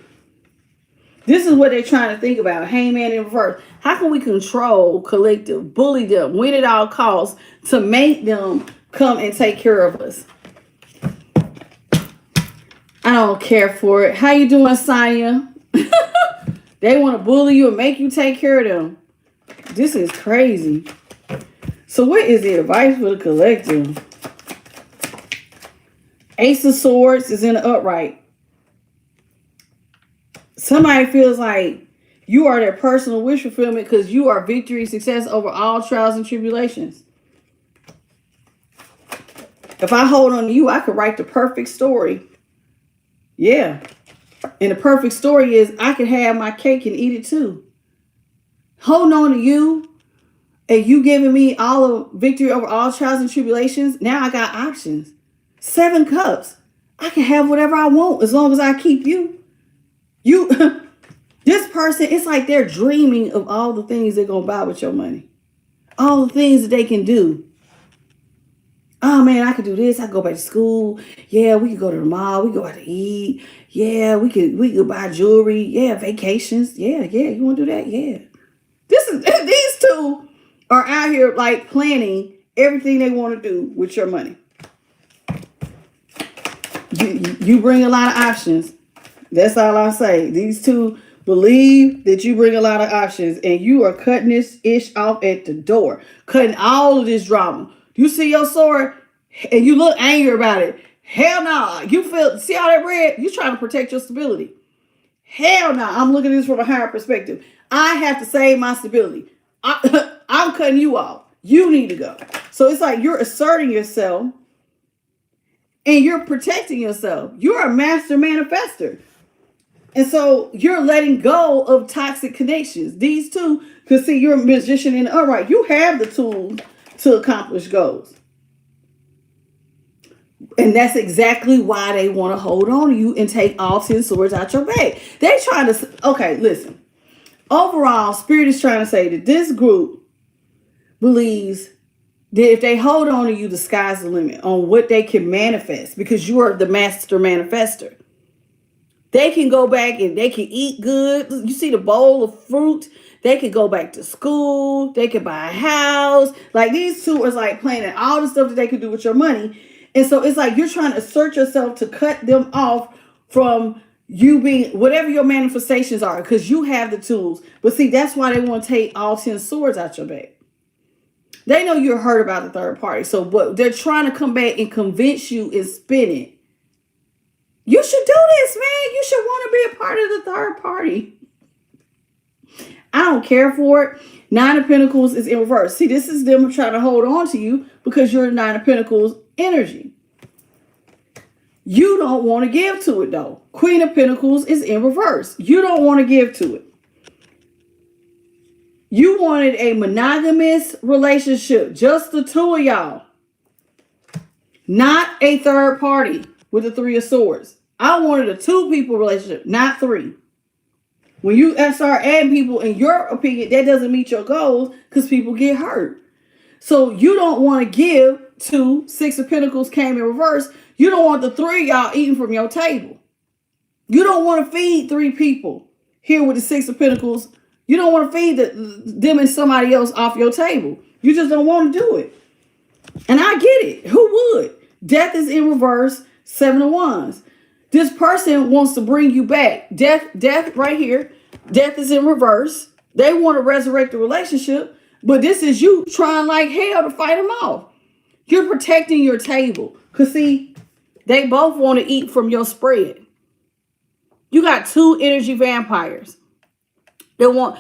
This is what they're trying to think about. Hangman in reverse. How can we control collective, bully them, win at all costs to make them come and take care of us? I don't care for it. How you doing, Sonya? They want to bully you and make you take care of them. This is crazy. So what is the advice for the collective? Ace of Swords is in the upright. Somebody feels like you are their personal wish fulfillment because you are victory, success over all trials and tribulations. If I hold on to you, I could write the perfect story. Yeah. And the perfect story is I can have my cake and eat it too. Holding on to you and you giving me all of victory over all trials and tribulations. Now I got options. 7 cups. I can have whatever I want as long as I keep you. This person, it's like they're dreaming of all the things they're going to buy with your money. All the things that they can do. Oh man, I could do this. I could go back to school. Yeah, we could go to the mall. We could go out to eat. Yeah, we could buy jewelry. Yeah, vacations. Yeah. You want to do that? Yeah. These two are out here like planning everything they want to do with your money. You bring a lot of options. That's all I say. These two believe that you bring a lot of options and you are cutting this ish off at the door. Cutting all of this drama. You see your sword and you look angry about it. Hell no. You see all that red? You're trying to protect your stability. Hell no. I'm looking at this from a higher perspective. I have to save my stability. I'm cutting you off. You need to go. So it's like you're asserting yourself and you're protecting yourself. You're a master manifester. And so you're letting go of toxic connections. These two, because see, you're a magician in the upright. You have the tools to accomplish goals. And that's exactly why they want to hold on to you and take all 10 swords out your bag. They're trying to, okay, listen. Overall, Spirit is trying to say that this group believes that if they hold on to you, the sky's the limit on what they can manifest because you are the master manifester. They can go back and they can eat good. You see the bowl of fruit. They could go back to school. They could buy a house. Like these two are like planning all the stuff that they could do with your money. And so it's like you're trying to assert yourself to cut them off from you being whatever your manifestations are, because you have the tools. But see, that's why they want to take all 10 swords out your back. They know you're hurt about the third party. So what they're trying to come back and convince you is spin it. You should do this, man. You should want to be a part of the third party. I don't care for it. Nine of Pentacles is in reverse. See, this is them trying to hold on to you because you're Nine of Pentacles energy. You don't want to give to it, though. Queen of Pentacles is in reverse. You don't want to give to it. You wanted a monogamous relationship, just the two of y'all. Not a third party with the Three of Swords. I wanted a two-people relationship, not three. When you start adding people, in your opinion, that doesn't meet your goals because people get hurt. So you don't want to give to Six of Pentacles came in reverse. You don't want the three of y'all eating from your table. You don't want to feed three people here with the Six of Pentacles. You don't want to feed them and somebody else off your table. You just don't want to do it. And I get it. Who would? Death is in reverse. Seven of Wands. This person wants to bring you back. Death right here. Death is in reverse. They want to resurrect the relationship. But this is you trying like hell to fight them off. You're protecting your table. Because see, they both want to eat from your spread. You got two energy vampires. Look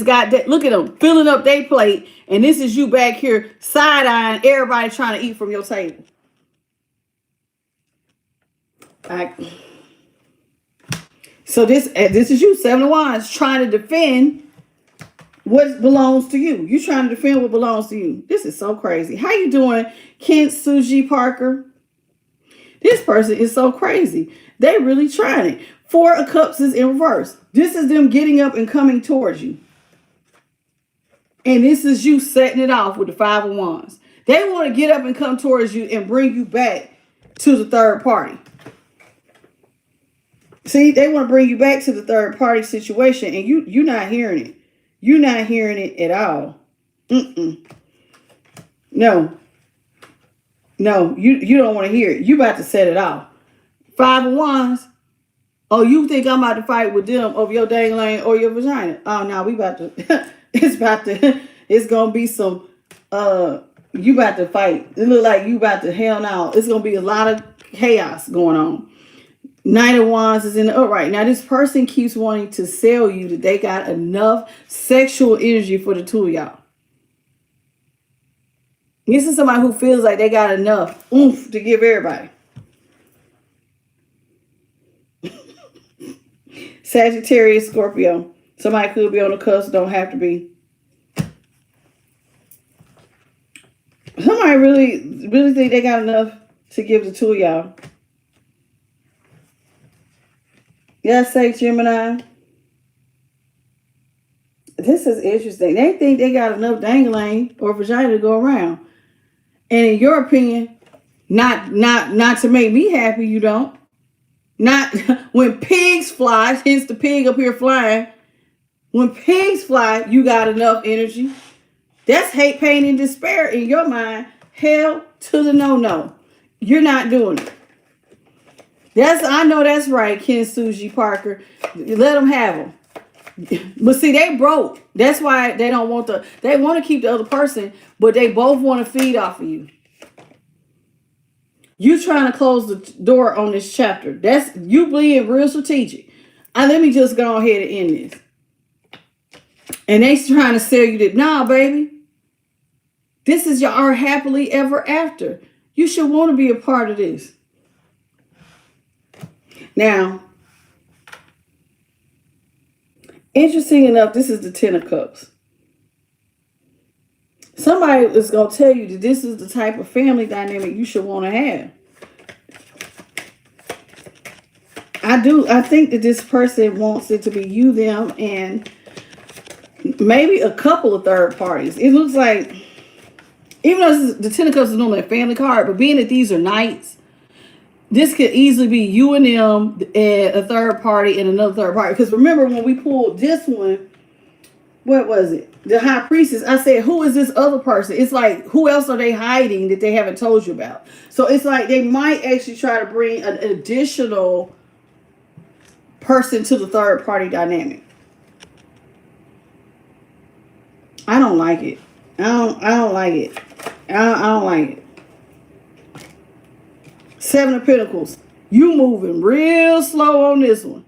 at them filling up their plate. And this is you back here side-eyeing everybody trying to eat from your table. So this is you, Seven of Wands, trying to defend what belongs to you. You trying to defend what belongs to you. This is so crazy. How you doing, Kent Suji Parker? This person is so crazy. They really trying it. Four of Cups is in reverse. This is them getting up and coming towards you. And this is you setting it off with the Five of Wands. They want to get up and come towards you and bring you back to the third party. See, they want to bring you back to the third party situation, and you're not hearing it. You're not hearing it at all. No, you don't want to hear it. You about to set it off. Five of Wands. Oh, you think I'm about to fight with them over your dangling or your vagina? Oh, no, we about to. It's gonna be some. You about to fight. It look like you about to hell no. It's gonna be a lot of chaos going on. Nine of Wands is in the upright. Now, this person keeps wanting to sell you that they got enough sexual energy for the two of y'all. This is somebody who feels like they got enough oomph to give everybody. Sagittarius, Scorpio. Somebody could be on the cusp, don't have to be. Somebody really think they got enough to give the two of y'all. Yeah, say Gemini. This is interesting. They think they got enough dangling or vagina to go around. And in your opinion, not to make me happy, you don't. Not when pigs fly, hence the pig up here flying. When pigs fly, you got enough energy. That's hate, pain, and despair in your mind. Hell to the no. You're not doing it. I know that's right, Ken Suji Parker. Let them have them. But see, they broke. That's why they don't want they want to keep the other person, but they both want to feed off of you. You trying to close the door on this chapter. That's you being real strategic. Let me just go ahead and end this. And they trying to sell you that, nah, baby. This is your happily ever after. You should want to be a part of this. Now, interesting enough, this is the Ten of Cups. Somebody is going to tell you that this is the type of family dynamic you should want to have. I think that this person wants it to be you, them, and maybe a couple of third parties. It looks like, even though the Ten of Cups is normally a family card, but being that these are knights, this could easily be you and them and a third party and another third party. Because remember when we pulled this one, what was it? The High Priestess. I said, who is this other person? It's like, who else are they hiding that they haven't told you about? So it's like they might actually try to bring an additional person to the third party dynamic. I don't like it. I don't like it. I don't like it. Seven of Pentacles. You moving real slow on this one.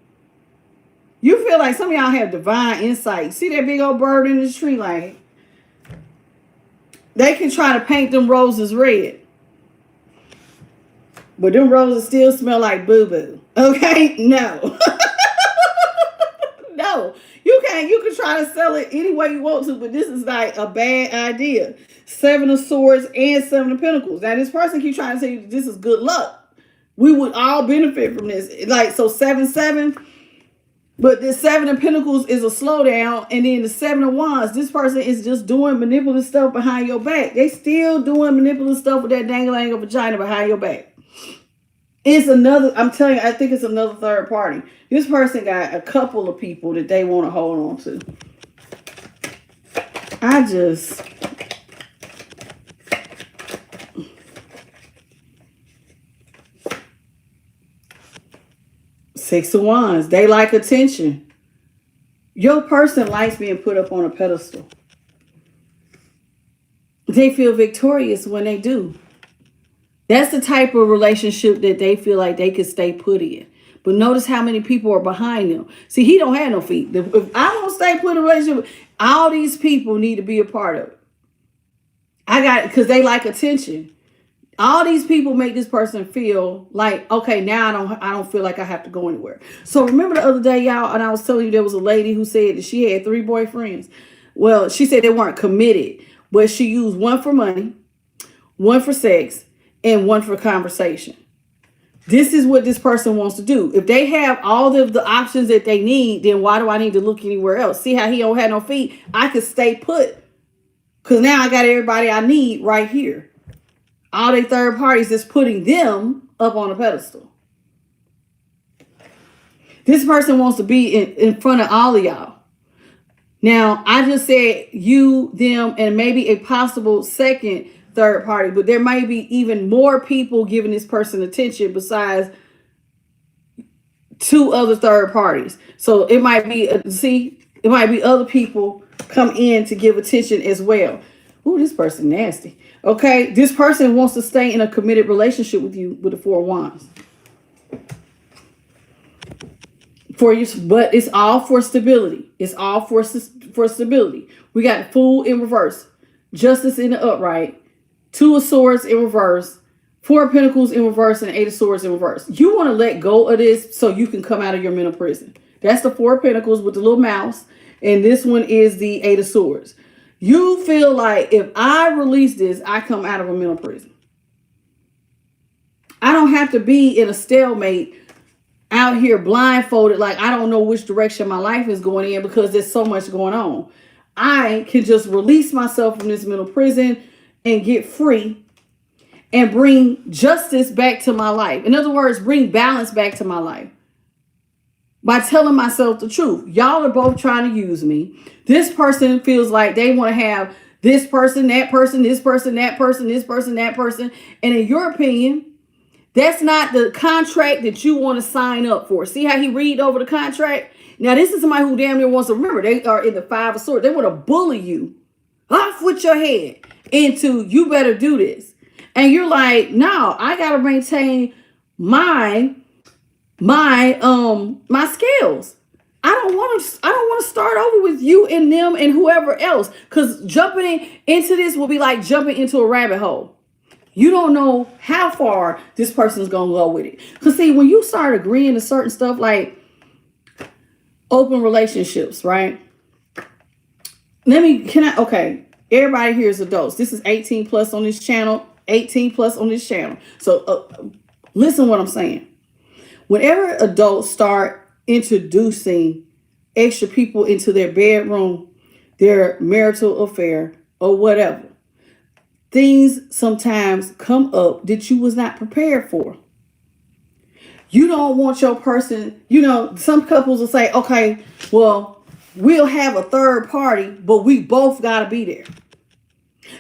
You feel like some of y'all have divine insight. See that big old bird in the tree? Like, they can try to paint them roses red, but them roses still smell like boo-boo. Okay? No. No. You can try to sell it any way you want to, but this is like a bad idea. Seven of Swords and Seven of Pentacles. Now, this person keeps trying to say this is good luck. We would all benefit from this. Like, so 7-7. But the Seven of Pentacles is a slowdown. And then the Seven of Wands, this person is just doing manipulative stuff behind your back. They still doing manipulative stuff with that dangling of vagina behind your back. It's another, I'm telling you, I think it's another third party. This person got a couple of people that they want to hold on to. I just... Six of Wands. They like attention. Your person likes being put up on a pedestal. They feel victorious when they do. That's the type of relationship that they feel like they could stay put in. But notice how many people are behind them. See, he don't have no feet. If I want to stay put in a relationship, all these people need to be a part of it. I got it because they like attention. All these people make this person feel like, okay, now I don't feel like I have to go anywhere. So remember the other day, y'all, and I was telling you there was a lady who said that she had 3 boyfriends. Well, she said they weren't committed, but she used one for money, one for sex, and one for conversation. This is what this person wants to do. If they have all of the options that they need, then why do I need to look anywhere else? See how he don't have no feet? I could stay put because now I got everybody I need right here. All they third parties is putting them up on a pedestal. This person wants to be in front of all of y'all. Now, I just said you, them, and maybe a possible second third party, but there might be even more people giving this person attention besides 2 other third parties. So it might be, it might be other people come in to give attention as well. Ooh, this person nasty. Okay, this person wants to stay in a committed relationship with you with the 4 of Wands. For you, but it's all for stability. It's all for stability. We got Fool in reverse, Justice in the upright, 2 of Swords in reverse, 4 of Pentacles in reverse, and 8 of Swords in reverse. You want to let go of this so you can come out of your mental prison. That's the 4 of Pentacles with the little mouse, and this one is the 8 of Swords. You feel like if I release this, I come out of a mental prison. I don't have to be in a stalemate out here blindfolded, like I don't know which direction my life is going in because there's so much going on. I can just release myself from this mental prison and get free and bring justice back to my life. In other words, bring balance back to my life. By telling myself the truth. Y'all are both trying to use me. This person feels like they want to have this person, that person, this person, that person, this person, that person. And in your opinion, that's not the contract that you want to sign up for. See how he read over the contract? Now, this is somebody who damn near wants to remember. They are in the 5 of Swords. They want to bully you off with your head into you better do this. And you're like, no, I got to maintain my scales. I don't want to start over with you and them and whoever else, because jumping into this will be like jumping into a rabbit hole. You don't know how far this person's gonna go with it. Because see, when you start agreeing to certain stuff like open relationships, right? Okay, everybody here is adults. This is 18 plus on this channel, 18 plus on this channel. So listen what I'm saying. Whenever adults start introducing extra people into their bedroom, their marital affair, or whatever, things sometimes come up that you was not prepared for. You don't want your person, some couples will say, okay, well, we'll have a third party, but we both got to be there.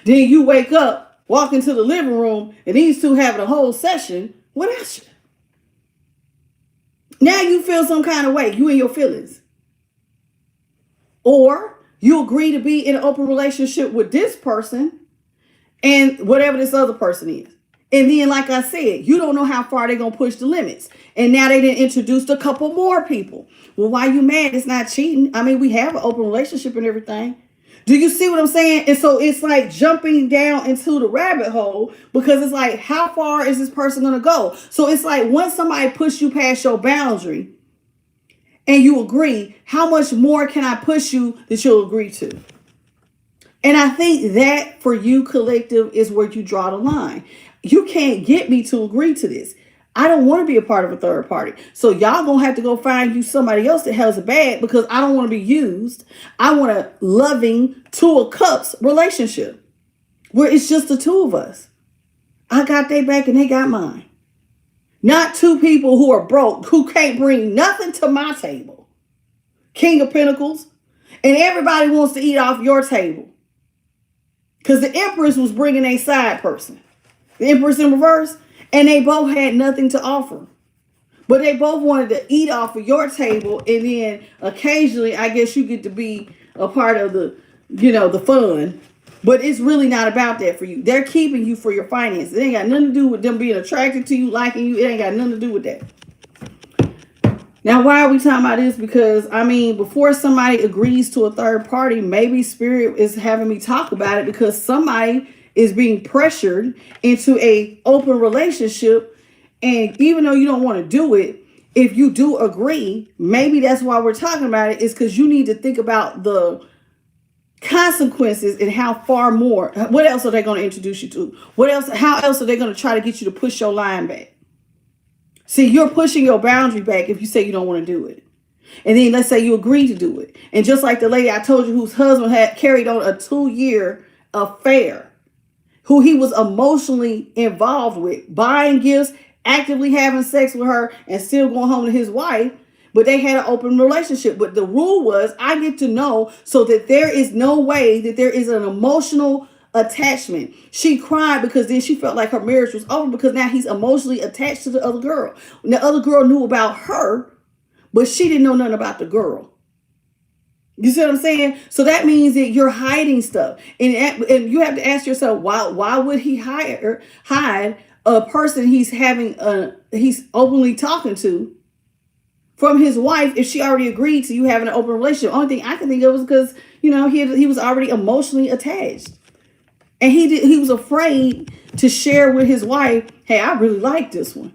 Then you wake up, walk into the living room, and these two having a whole session without you. Now you feel some kind of way. You in your feelings. Or you agree to be in an open relationship with this person and whatever this other person is. And then, like I said, you don't know how far they're going to push the limits. And now they didn't introduce a couple more people. Well, why you mad? It's not cheating. I mean, we have an open relationship and everything. Do you see what I'm saying? And so it's like jumping down into the rabbit hole, because it's like, how far is this person going to go? So it's like, once somebody pushes you past your boundary and you agree, how much more can I push you that you'll agree to? And I think that for you, collective, is where you draw the line. You can't get me to agree to this. I don't want to be a part of a third party. So y'all going to have to go find you somebody else that has a bag, because I don't want to be used. I want a loving two of cups relationship where it's just the two of us. I got their back and they got mine. Not two people who are broke, who can't bring nothing to my table. King of Pentacles. And everybody wants to eat off your table. Because the Empress was bringing a side person. The Empress in reverse. And they both had nothing to offer. But they both wanted to eat off of your table. And then occasionally, I guess you get to be a part of the, the fun. But it's really not about that for you. They're keeping you for your finances. It ain't got nothing to do with them being attracted to you, liking you. It ain't got nothing to do with that. Now, why are we talking about this? Because, I mean, before somebody agrees to a third party, maybe Spirit is having me talk about it because somebody is being pressured into a open relationship. And even though you don't want to do it, if you do agree, maybe that's why we're talking about it, is because you need to think about the consequences and how far more. What else are they going to introduce you to? What else? How else are they going to try to get you to push your line back? See, you're pushing your boundary back if you say you don't want to do it. And then let's say you agree to do it. And just like the lady I told you whose husband had carried on a 2-year affair, who he was emotionally involved with, buying gifts, actively having sex with her, and still going home to his wife. But they had an open relationship. But the rule was, I get to know so that there is no way that there is an emotional attachment. She cried because then she felt like her marriage was over, because now he's emotionally attached to the other girl. And the other girl knew about her, but she didn't know nothing about the girl. You see what I'm saying? So that means that you're hiding stuff. And you have to ask yourself, why would he hide a person he's openly talking to from his wife if she already agreed to you having an open relationship? The only thing I can think of was because, he was already emotionally attached. And he was afraid to share with his wife, hey, I really like this one.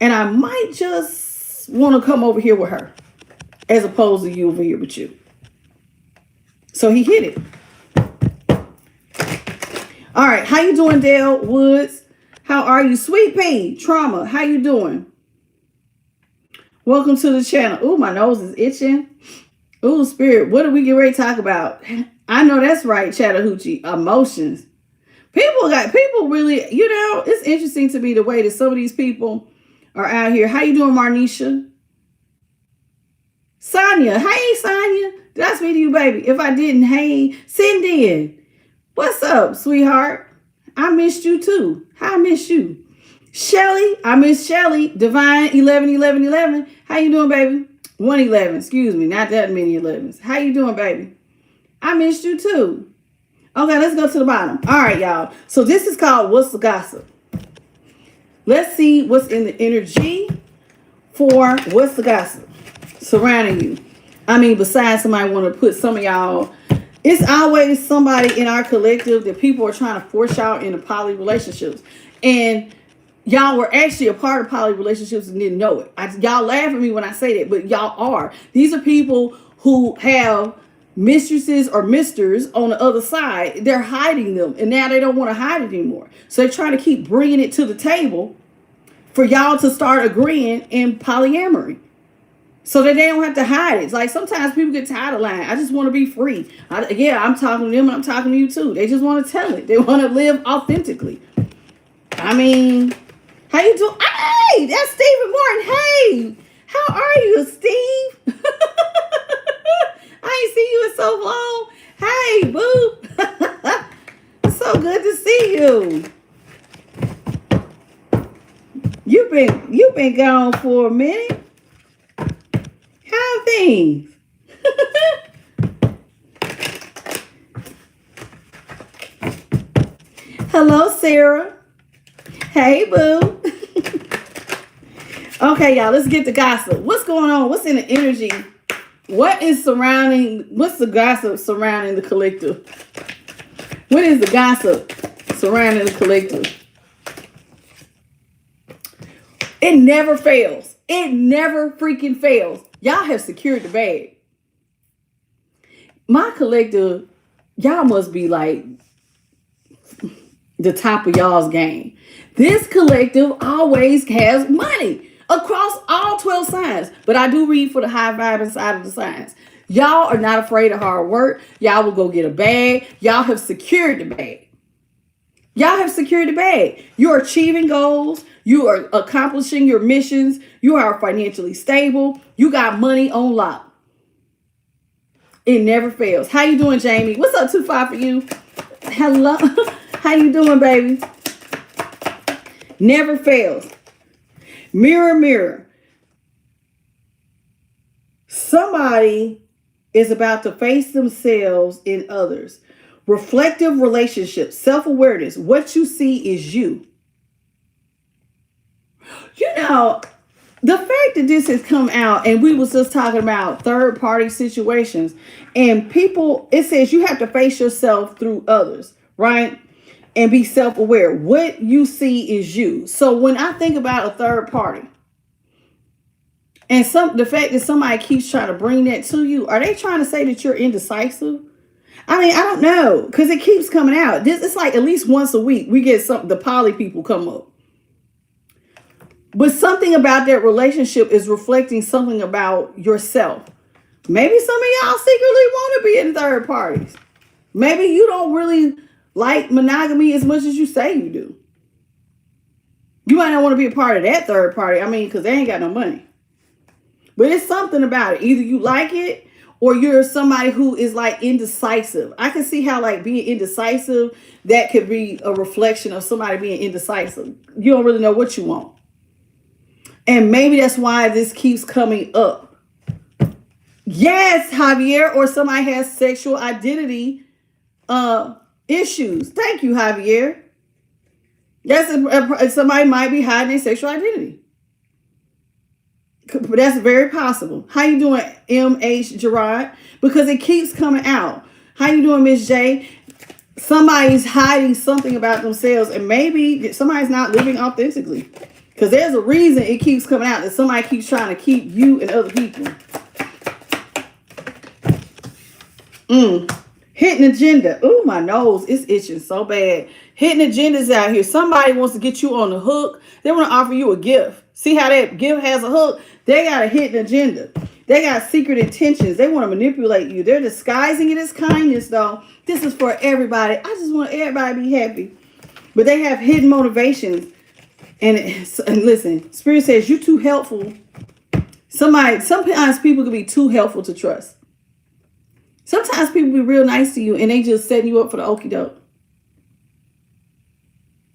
And I might just want to come over here with her, as opposed to you over here with you. So he hid it. All right. How you doing, Dale Woods? How are you? Sweet Pea, Trauma. How you doing? Welcome to the channel. Ooh, my nose is itching. Ooh, Spirit. What do we get ready to talk about? I know that's right, Chattahoochee. Emotions. People really, it's interesting to me the way that some of these people are out here. How you doing, Marnisha? Sonia. Hey, Sonia. Did I speak to you, baby? If I didn't, hey, Cindy. What's up, sweetheart? I missed you too. How I miss you? Shelly. I miss Shelly. Divine 111111. How you doing, baby? 111. Excuse me. Not that many 11s. How you doing, baby? I missed you too. Okay, let's go to the bottom. All right, y'all. So this is called What's the Gossip? Let's see what's in the energy for What's the Gossip surrounding you. I mean, besides somebody want to put some of y'all, it's always somebody in our collective that people are trying to force y'all into poly relationships. And y'all were actually a part of poly relationships and didn't know it. Y'all laugh at me when I say that, but y'all are. These are people who have mistresses or misters on the other side. They're hiding them, and now they don't want to hide it anymore. So they're trying to keep bringing it to the table for y'all to start agreeing in polyamory, so that they don't have to hide it. It's like sometimes people get tired of lying. I just want to be free. I'm talking to them and I'm talking to you too. They just want to tell it. They want to live authentically. I mean, how you doing? Hey, that's Stephen Martin. Hey, how are you, Steve? I ain't seen you in so long. Hey, boo. So good to see you. You've been gone for a minute. things. Hello, Sarah. Hey, boo. Okay, y'all, let's get to gossip. What's going on? What's in the energy? What's the gossip surrounding the collective? What is the gossip surrounding the collective? It never fails. It never freaking fails. Y'all have secured the bag. My collective, y'all must be like the top of y'all's game. This collective always has money across all 12 signs. But I do read for the high vibing side of the signs. Y'all are not afraid of hard work. Y'all will go get a bag. Y'all have secured the bag. Y'all have secured the bag. You're achieving goals. You are accomplishing your missions. You are financially stable. You got money on lock. It never fails. How you doing, Jamie? What's up, 2-5 for you? Hello. How you doing, baby? Never fails. Mirror, mirror. Somebody is about to face themselves in others. Reflective relationships, self-awareness. What you see is you. You know, the fact that this has come out, and we was just talking about third-party situations, and people, it says you have to face yourself through others, right? And be self-aware. What you see is you. So when I think about a third party, and the fact that somebody keeps trying to bring that to you, are they trying to say that you're indecisive? I mean, I don't know, because it keeps coming out. It's like at least once a week we get the poly people come up. But something about that relationship is reflecting something about yourself. Maybe some of y'all secretly want to be in third parties. Maybe you don't really like monogamy as much as you say you do. You might not want to be a part of that third party. I mean, because they ain't got no money. But it's something about it. Either you like it or you're somebody who is like indecisive. I can see how like being indecisive, that could be a reflection of somebody being indecisive. You don't really know what you want. And maybe that's why this keeps coming up. Yes, Javier, or somebody has sexual identity issues. Thank you, Javier. Yes, somebody might be hiding their sexual identity. But that's very possible. How you doing, M.H. Gerard? Because it keeps coming out. How you doing, Miss J? Somebody's hiding something about themselves, and maybe somebody's not living authentically. Because there's a reason it keeps coming out, that somebody keeps trying to keep you and other people. Hidden agenda. Ooh, my nose is itching so bad. Hidden agendas out here. Somebody wants to get you on the hook. They want to offer you a gift. See how that gift has a hook? They got a hidden agenda. They got secret intentions. They want to manipulate you. They're disguising it as kindness, though. This is for everybody. I just want everybody to be happy. But they have hidden motivations. And listen, Spirit says you're too helpful. Sometimes people can be too helpful to trust. Sometimes people be real nice to you and they just setting you up for the okie doke.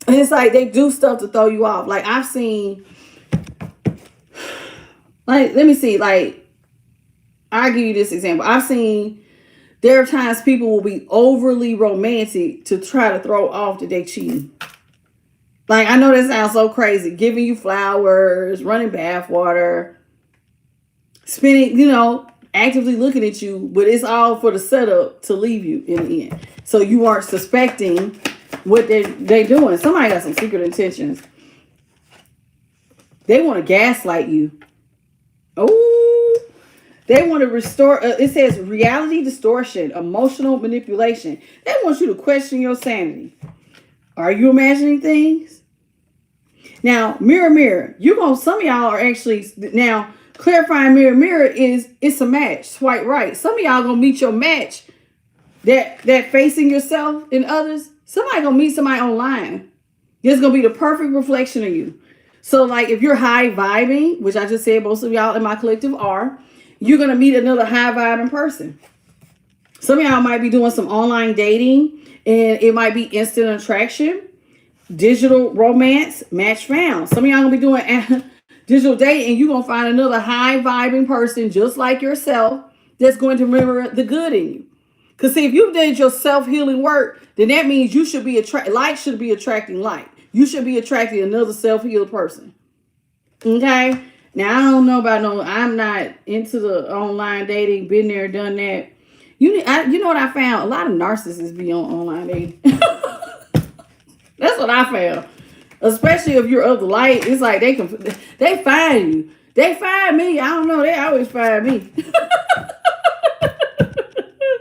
And it's like they do stuff to throw you off. Like I've seen, like, let me see, like, I'll give you this example. I've seen there are times people will be overly romantic to try to throw off that they cheating. Like, I know that sounds so crazy. Giving you flowers, running bath water, spending, actively looking at you, but it's all for the setup to leave you in the end. So you aren't suspecting what they're doing. Somebody got some secret intentions. They want to gaslight you. Oh, they want to restore. It says reality distortion, emotional manipulation. They want you to question your sanity. Are you imagining things? Now, mirror, mirror. Some of y'all are actually now clarifying mirror, mirror it's a match. Swipe right. Some of y'all gonna meet your match. That facing yourself and others. Somebody gonna meet somebody online. It's gonna be the perfect reflection of you. So, like, if you're high vibing, which I just said most of y'all in my collective are, you're gonna meet another high vibing person. Some of y'all might be doing some online dating. And it might be instant attraction, digital romance, match found. Some of y'all gonna be doing digital dating, and you're going to find another high vibing person just like yourself that's going to remember the good in you. Because see, if you did your self-healing work, then that means you should be light should be attracting light. You should be attracting another self-healed person. Okay? Now, I don't know about I'm not into the online dating, been there, done that. You know what I found? A lot of narcissists be on online dating. That's what I found. Especially if you're of the light, it's like they find you. They find me. I don't know. They always find me.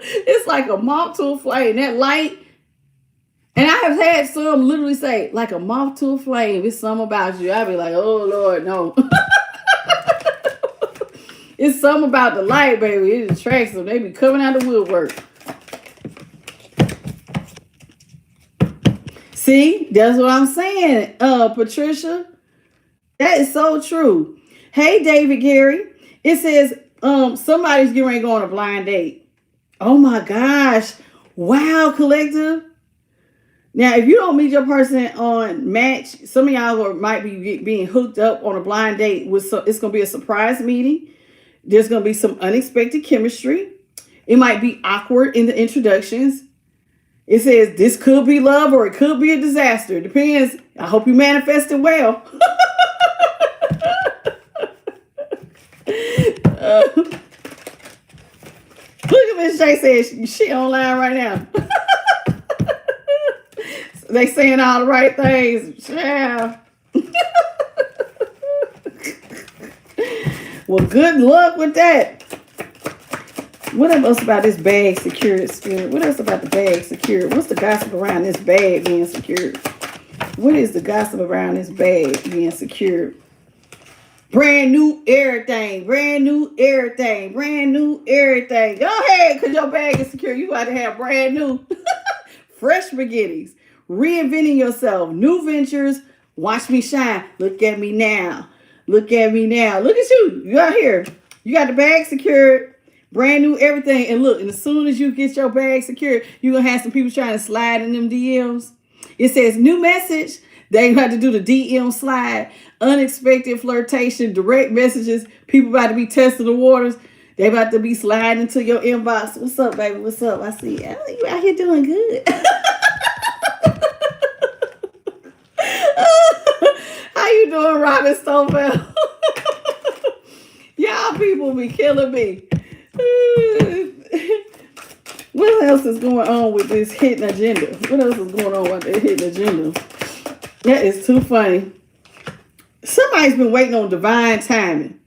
It's like a moth to a flame. That light. And I have had some literally say, like a moth to a flame. It's something about you. I be like, oh Lord, no. It's something about the light, baby. It attracts them. They be coming out of the woodwork. See, that's what I'm saying, Patricia. That is so true. Hey, David Gary. It says somebody's getting ready to go on a blind date. Oh my gosh. Wow, collective. Now, if you don't meet your person on Match, some of y'all might be being hooked up on a blind date. It's going to be a surprise meeting. There's going to be some unexpected chemistry. It might be awkward in the introductions. It says this could be love or it could be a disaster. It depends. I hope you manifest it well. Look at Miss Shay says she online right now. They saying all the right things. Yeah. Well, good luck with that. What else about this bag secured, Spirit? What else about the bag secured? What's the gossip around this bag being secured? What is the gossip around this bag being secured? Brand new everything. Brand new everything. Brand new everything. Go ahead, because your bag is secure. You got to have brand new, fresh beginnings. Reinventing yourself. New ventures. Watch me shine. Look at me now. Look at me now. Look at you. You out here. You got the bag secured. Brand new everything. And look, and as soon as you get your bag secured, you're going to have some people trying to slide in them DMs. It says new message. They have to do the DM slide. Unexpected flirtation. Direct messages. People about to be testing the waters. They about to be sliding into your inbox. What's up, baby? What's up? I see you. You out here doing good. How you doing, Robin Stovell? Y'all people be killing me. What else is going on with this hidden agenda? What else is going on with this hidden agenda? That is too funny. Somebody's been waiting on divine timing.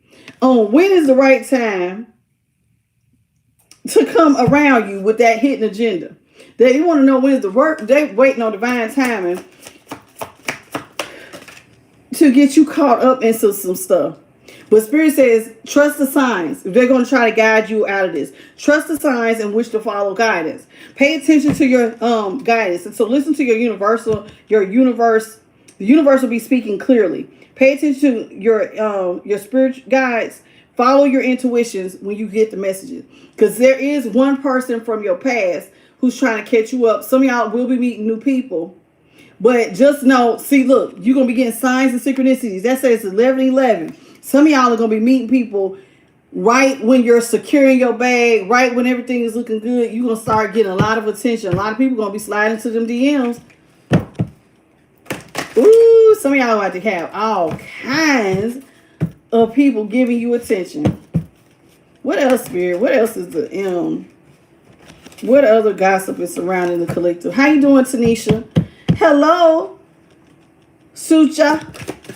On when is the right time to come around you with that hidden agenda. They want to know when is the work. They waiting on divine timing to get you caught up into some stuff. But Spirit says, trust the signs. They're going to try to guide you out of this. Trust the signs and wish to follow guidance. Pay attention to your guidance. And so listen to your universal, your universe. The universe will be speaking clearly. Pay attention to your spiritual guides. Follow your intuitions when you get the messages. Because there is one person from your past who's trying to catch you up. Some of y'all will be meeting new people. But just know, see, look, you're going to be getting signs and synchronicities. That says 11:11. Some of y'all are going to be meeting people right when you're securing your bag, right when everything is looking good. You're going to start getting a lot of attention. A lot of people are going to be sliding to them DMs. Ooh, some of y'all have to have all kinds of people giving you attention. What else, Spirit? What else is the what other gossip is surrounding the collective? How you doing, Tanisha? Hello, Sucha,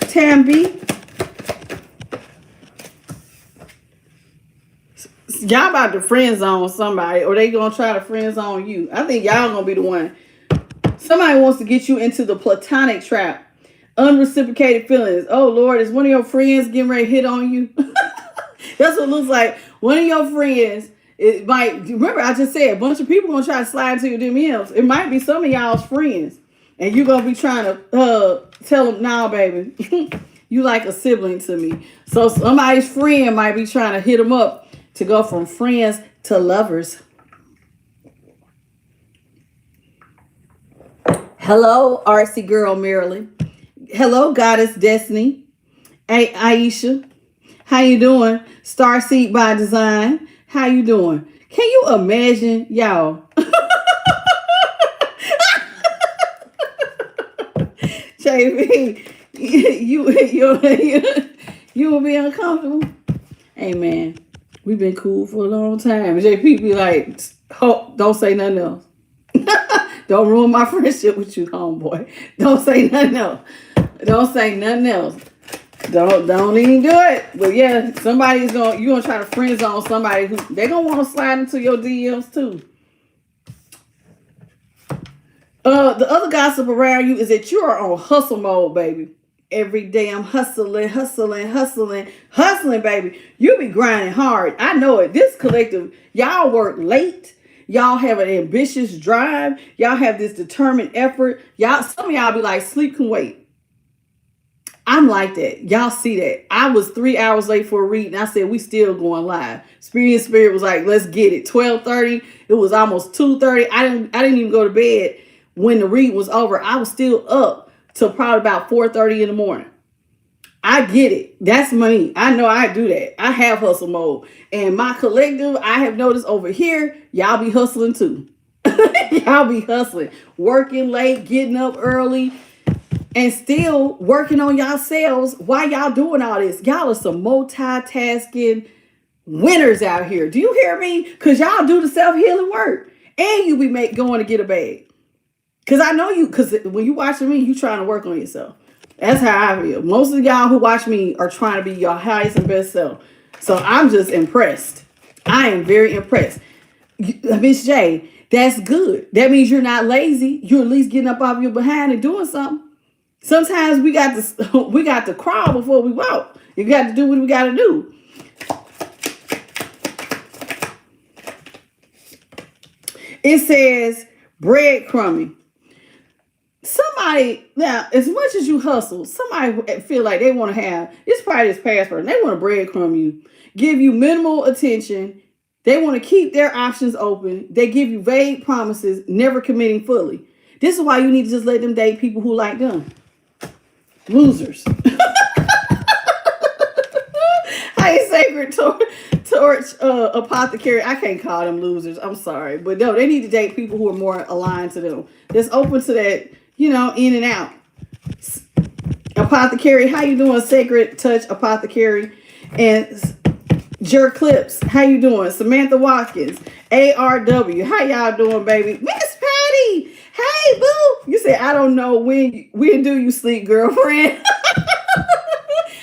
Tambi. Y'all about to friend zone somebody, or they gonna try to friend zone you. I think y'all gonna be the one. Somebody wants to get you into the platonic trap. Unreciprocated feelings. Oh Lord, is one of your friends getting ready to hit on you? That's what it looks like. One of your friends, it might, remember I just said a bunch of people gonna try to slide into your DMs. It might be some of y'all's friends. And you're gonna be trying to tell them, nah, baby, you like a sibling to me. So somebody's friend might be trying to hit them up to go from friends to lovers. Hello, artsy girl Marilyn. Hello, Goddess Destiny. Hey, Aisha, how you doing? Starseed by Design, how you doing? Can you imagine, y'all? JV, you will be uncomfortable. Hey man, we've been cool for a long time. JP be like, oh, don't say nothing else. Don't ruin my friendship with you, homeboy. Don't say nothing else. Don't say nothing else. Don't even do it. But yeah, you're gonna try to friend zone somebody who they're gonna want to slide into your DMs too. The other gossip around you is that you are on hustle mode, baby. Every day I'm hustling, baby. You be grinding hard. I know it. This collective, y'all work late. Y'all have an ambitious drive. Y'all have this determined effort. Some of y'all be like, sleep can wait. I'm like that. Y'all see that. I was 3 hours late for a read, and I said, we still going live. Spirit was like, let's get it. 12:30. It was almost 2:30. I didn't even go to bed when the read was over. I was still up till probably about 4:30 in the morning. I get it. That's me. I know I do that. I have hustle mode. And my collective, I have noticed over here, y'all be hustling too. Y'all be hustling. Working late, getting up early, and still working on yourselves while y'all doing all this. Y'all are some multitasking winners out here. Do you hear me? Because y'all do the self-healing work. And you be going to get a bag. Because I know because when you watching me, you trying to work on yourself. That's how I feel. Most of y'all who watch me are trying to be your highest and best self. So I'm just impressed. I am very impressed. Miss J, that's good. That means you're not lazy. You're at least getting up off your behind and doing something. Sometimes we got to crawl before we walk. You got to do what we got to do. It says breadcrumbing. Somebody, now, as much as you hustle, somebody feel like they want to have, it's probably this past person, they want to breadcrumb you, give you minimal attention. They want to keep their options open. They give you vague promises, never committing fully. This is why you need to just let them date people who like them. Losers. Hey, Sacred Torch Apothecary. I can't call them losers. I'm sorry. But no, they need to date people who are more aligned to them. That's open to that, in and out. Apothecary, how you doing? Sacred Touch Apothecary. And Jer Clips, how you doing? Samantha Watkins. ARW, how y'all doing, baby? Miss Patty, hey, boo. You said, I don't know when do you sleep, girlfriend?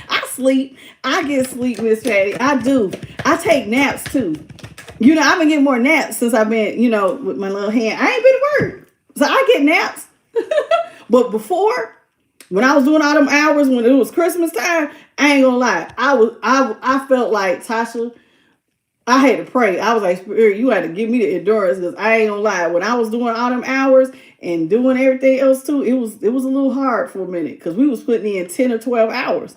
I sleep. I get sleep, Miss Patty. I do. I take naps, too. I've been getting more naps since I've been, with my little hand. I ain't been to work. So I get naps. But before, when I was doing all them hours when it was Christmas time, I ain't gonna lie. I felt like, Tasha, I had to pray. I was like, Spirit, you had to give me the endurance, because I ain't gonna lie. When I was doing all them hours and doing everything else too, it was a little hard for a minute, because we was putting in 10 or 12 hours.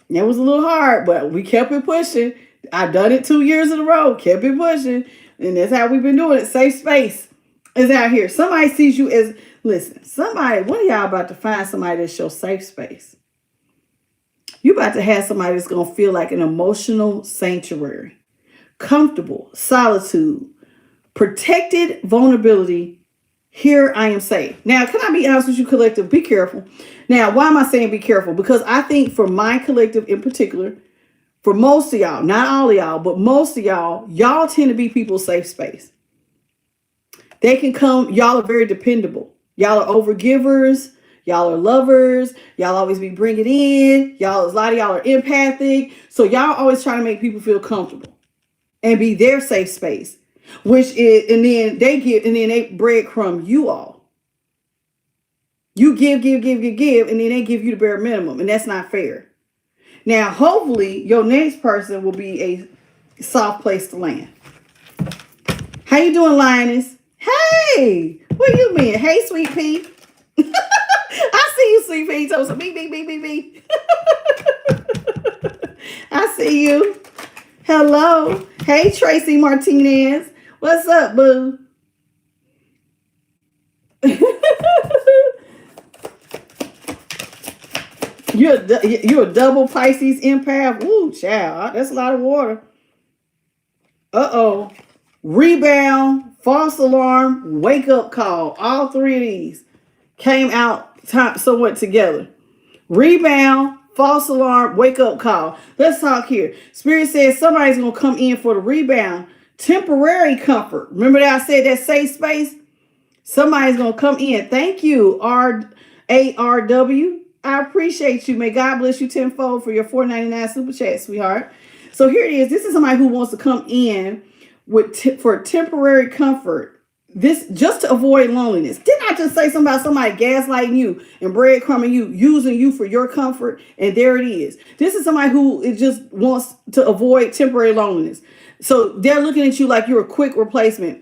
It was a little hard, but we kept it pushing. I done it 2 years in a row, kept it pushing. And that's how we've been doing it. Safe space is out here. Somebody sees you as, listen, one of y'all about to find somebody that's your safe space. You about to have somebody that's going to feel like an emotional sanctuary. Comfortable, solitude, protected vulnerability. Here I am safe. Now, can I be honest with you, collective? Be careful. Now, why am I saying be careful? Because I think for my collective in particular, for most of y'all, not all of y'all, but most of y'all tend to be people's safe space. They can come, y'all are very dependable. Y'all are overgivers. Y'all are lovers. Y'all always be bringing in. A lot of y'all are empathic. So y'all always trying to make people feel comfortable and be their safe space, and then they breadcrumb you all. You give, and then they give you the bare minimum, and that's not fair. Now, hopefully, your next person will be a soft place to land. How you doing, Linus? Hey, where you been? Hey, Sweet Pea. I see you, Sweet Pea. So me. I see you. Hello. Hey, Tracy Martinez. What's up, boo? You're a double Pisces empath. Woo, child. That's a lot of water. Uh-oh. Rebound, false alarm, wake up call. All three of these came out somewhat together. Rebound, false alarm, wake up call. Let's talk here. Spirit says somebody's going to come in for the rebound. Temporary comfort. Remember that I said that safe space? Somebody's going to come in. Thank you, ARW. I appreciate you. May God bless you tenfold for your $4.99 super chat, sweetheart. So here it is. This is somebody who wants to come in for temporary comfort. This just to avoid loneliness. Didn't I just say something about somebody gaslighting you and breadcrumbing you, using you for your comfort? And there it is. This is somebody who just wants to avoid temporary loneliness. So they're looking at you like you're a quick replacement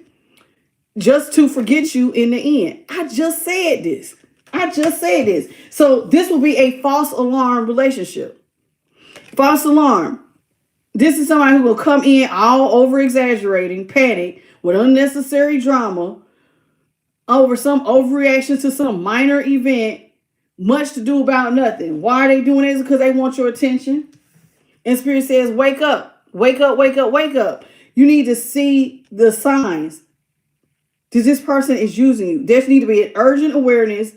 just to forget you in the end. I just said this. So this will be a false alarm relationship. False alarm. This is somebody who will come in all over exaggerating, panic, with unnecessary drama over some overreaction to some minor event, much to do about nothing. Why are they doing this? Because they want your attention. And Spirit says, wake up, wake up, wake up, wake up. You need to see the signs. Because this person is using you. There needs to be an urgent awareness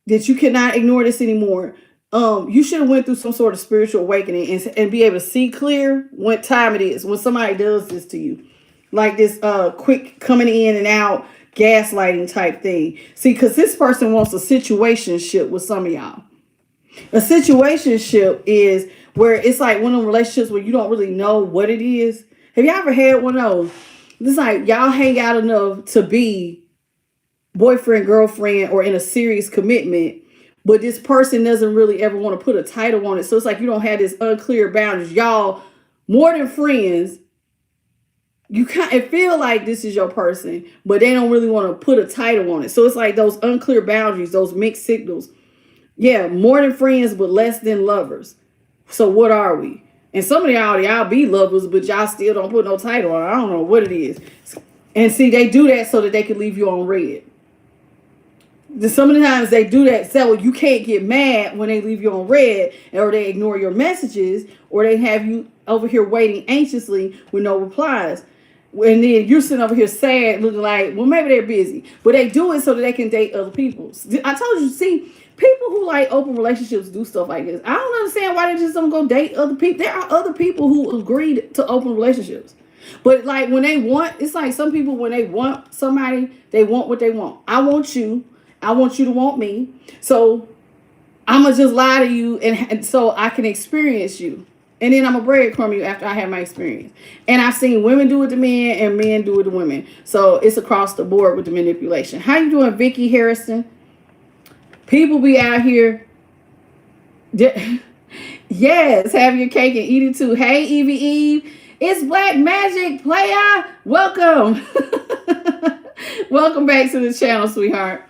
that you cannot ignore this anymore. You should have went through some sort of spiritual awakening and be able to see clear what time it is when somebody does this to you. Like this quick coming in and out, gaslighting type thing. See, because this person wants a situationship with some of y'all. A situationship is where it's like one of the relationships where you don't really know what it is. Have you ever had one of those? It's like y'all hang out enough to be boyfriend, girlfriend, or in a serious commitment, but this person doesn't really ever want to put a title on it. So it's like you don't have this unclear boundaries. Y'all more than friends. You kind of feel like this is your person, but they don't really want to put a title on it. So it's like those unclear boundaries, those mixed signals. Yeah, more than friends, but less than lovers. So what are we? And some of y'all be lovers, but y'all still don't put no title on it. I don't know what it is. And see, they do that so that they can leave you on red. Some of the times they do that so you can't get mad when they leave you on red, or they ignore your messages, or they have you over here waiting anxiously with no replies. And then you're sitting over here sad, looking like, well, maybe they're busy. But they do it so that they can date other people. I told you, see, people who like open relationships do stuff like this. I don't understand why they just don't go date other people. There are other people who agreed to open relationships. But like when they want, it's like some people, when they want somebody, they want what they want. I want you. I want you to want me. So I'm going to just lie to you and so I can experience you. And then I'm going to breadcrumb you after I have my experience. And I've seen women do it to men and men do it to women. So it's across the board with the manipulation. How you doing, Vicky Harrison? People be out here. Yes, have your cake and eat it too. Hey, Evie Eve. It's Black Magic Player. Welcome. Welcome back to the channel, sweetheart.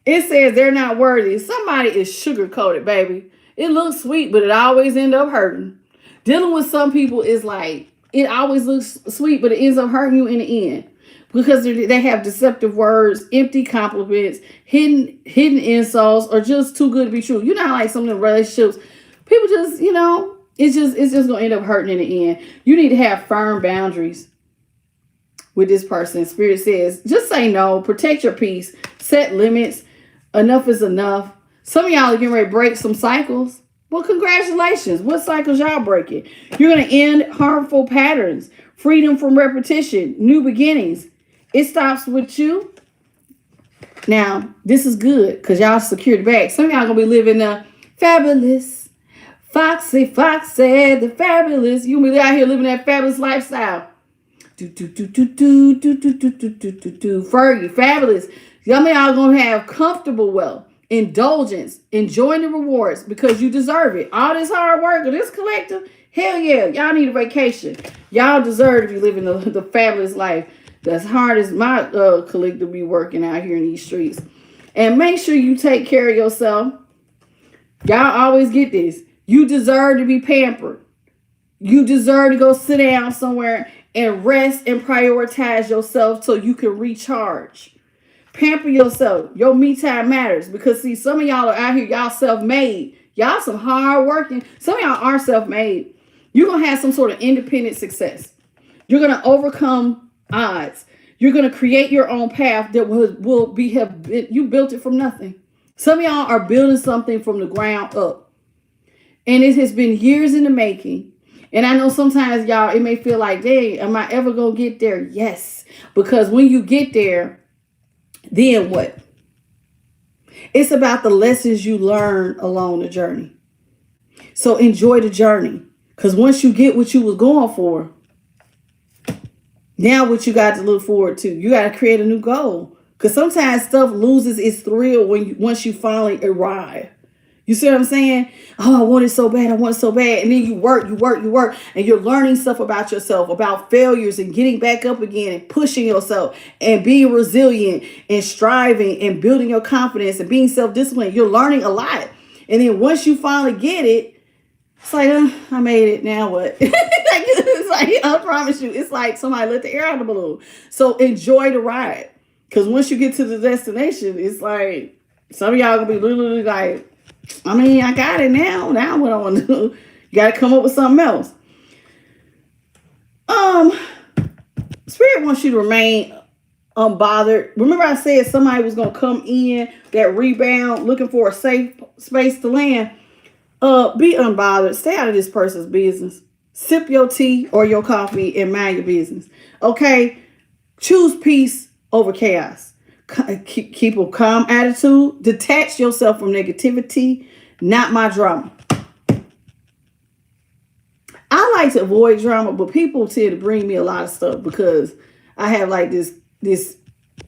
It says they're not worthy. Somebody is sugar-coated, baby. It looks sweet, but it always ends up hurting. Dealing with some people is like, it always looks sweet, but it ends up hurting you in the end. Because they have deceptive words, empty compliments, hidden insults, or just too good to be true. You know how like some of the relationships, people just, it's just going to end up hurting in the end. You need to have firm boundaries with this person. Spirit says, just say no, protect your peace, set limits. Enough is enough. Some of y'all are getting ready to break some cycles. Well, congratulations. What cycles y'all breaking? You're going to end harmful patterns, freedom from repetition, new beginnings. It stops with you. Now, this is good because y'all secured the bag. Some of y'all going to be living the fabulous, foxy, the fabulous. You're going to be out here living that fabulous lifestyle. Fergie, fabulous. Some of y'all going to have comfortable wealth. Indulgence, enjoying the rewards because you deserve it. All this hard work of this collective, hell yeah, y'all need a vacation. Y'all deserve to be living the fabulous life. As hard as my collective be working out here in these streets. And make sure you take care of yourself. Y'all always get this. You deserve to be pampered. You deserve to go sit down somewhere and rest and prioritize yourself so you can recharge. Pamper yourself. Your me time matters because see, some of y'all are out here, y'all self-made. Y'all some hard working. Some of y'all are self-made. You're going to have some sort of independent success. You're going to overcome odds. You're going to create your own path that you built it from nothing. Some of y'all are building something from the ground up. And it has been years in the making. And I know sometimes, y'all, it may feel like, dang, am I ever going to get there? Yes. Because when you get there, then what? It's about the lessons you learn along the journey. So enjoy the journey. Because once you get what you was going for, now what you got to look forward to, you got to create a new goal. Because sometimes stuff loses its thrill once you finally arrive. You see what I'm saying? Oh, I want it so bad. I want it so bad. And then you work. And you're learning stuff about yourself, about failures and getting back up again and pushing yourself and being resilient and striving and building your confidence and being self-disciplined. You're learning a lot. And then once you finally get it, it's like, I made it. Now what? It's like, I promise you, it's like somebody let the air out of the balloon. So enjoy the ride. Because once you get to the destination, it's like, some of y'all going to be literally like, I mean, I got it now. Now what I want to do? You got to come up with something else. Spirit wants you to remain unbothered. Remember I said somebody was going to come in that rebound looking for a safe space to land. Be unbothered. Stay out of this person's business. Sip your tea or your coffee and mind your business. Okay? Choose peace over chaos. Keep a calm attitude. Detach yourself from negativity. Not my drama. I like to avoid drama, but people tend to bring me a lot of stuff because I have like this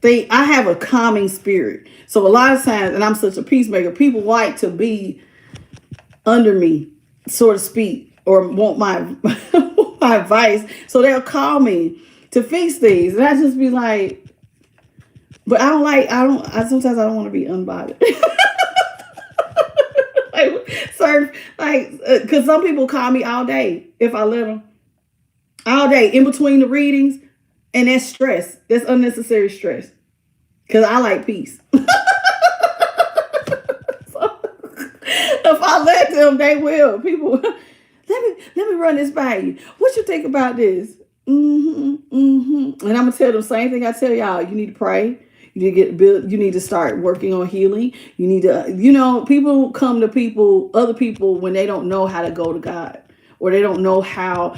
thing. I have a calming spirit. So a lot of times, and I'm such a peacemaker, people like to be under me, so to speak, or want my my advice. So they'll call me to fix things. And I just be like, but sometimes I don't want to be unbothered. Because some people call me all day if I let them. All day in between the readings. And that's stress. That's unnecessary stress. Because I like peace. So, if I let them, they will. People, let me run this by you. What you think about this? And I'm going to tell them the same thing I tell y'all. You need to pray. You need to you need to start working on healing. You need to, people come to other people when they don't know how to go to God, or they don't know how.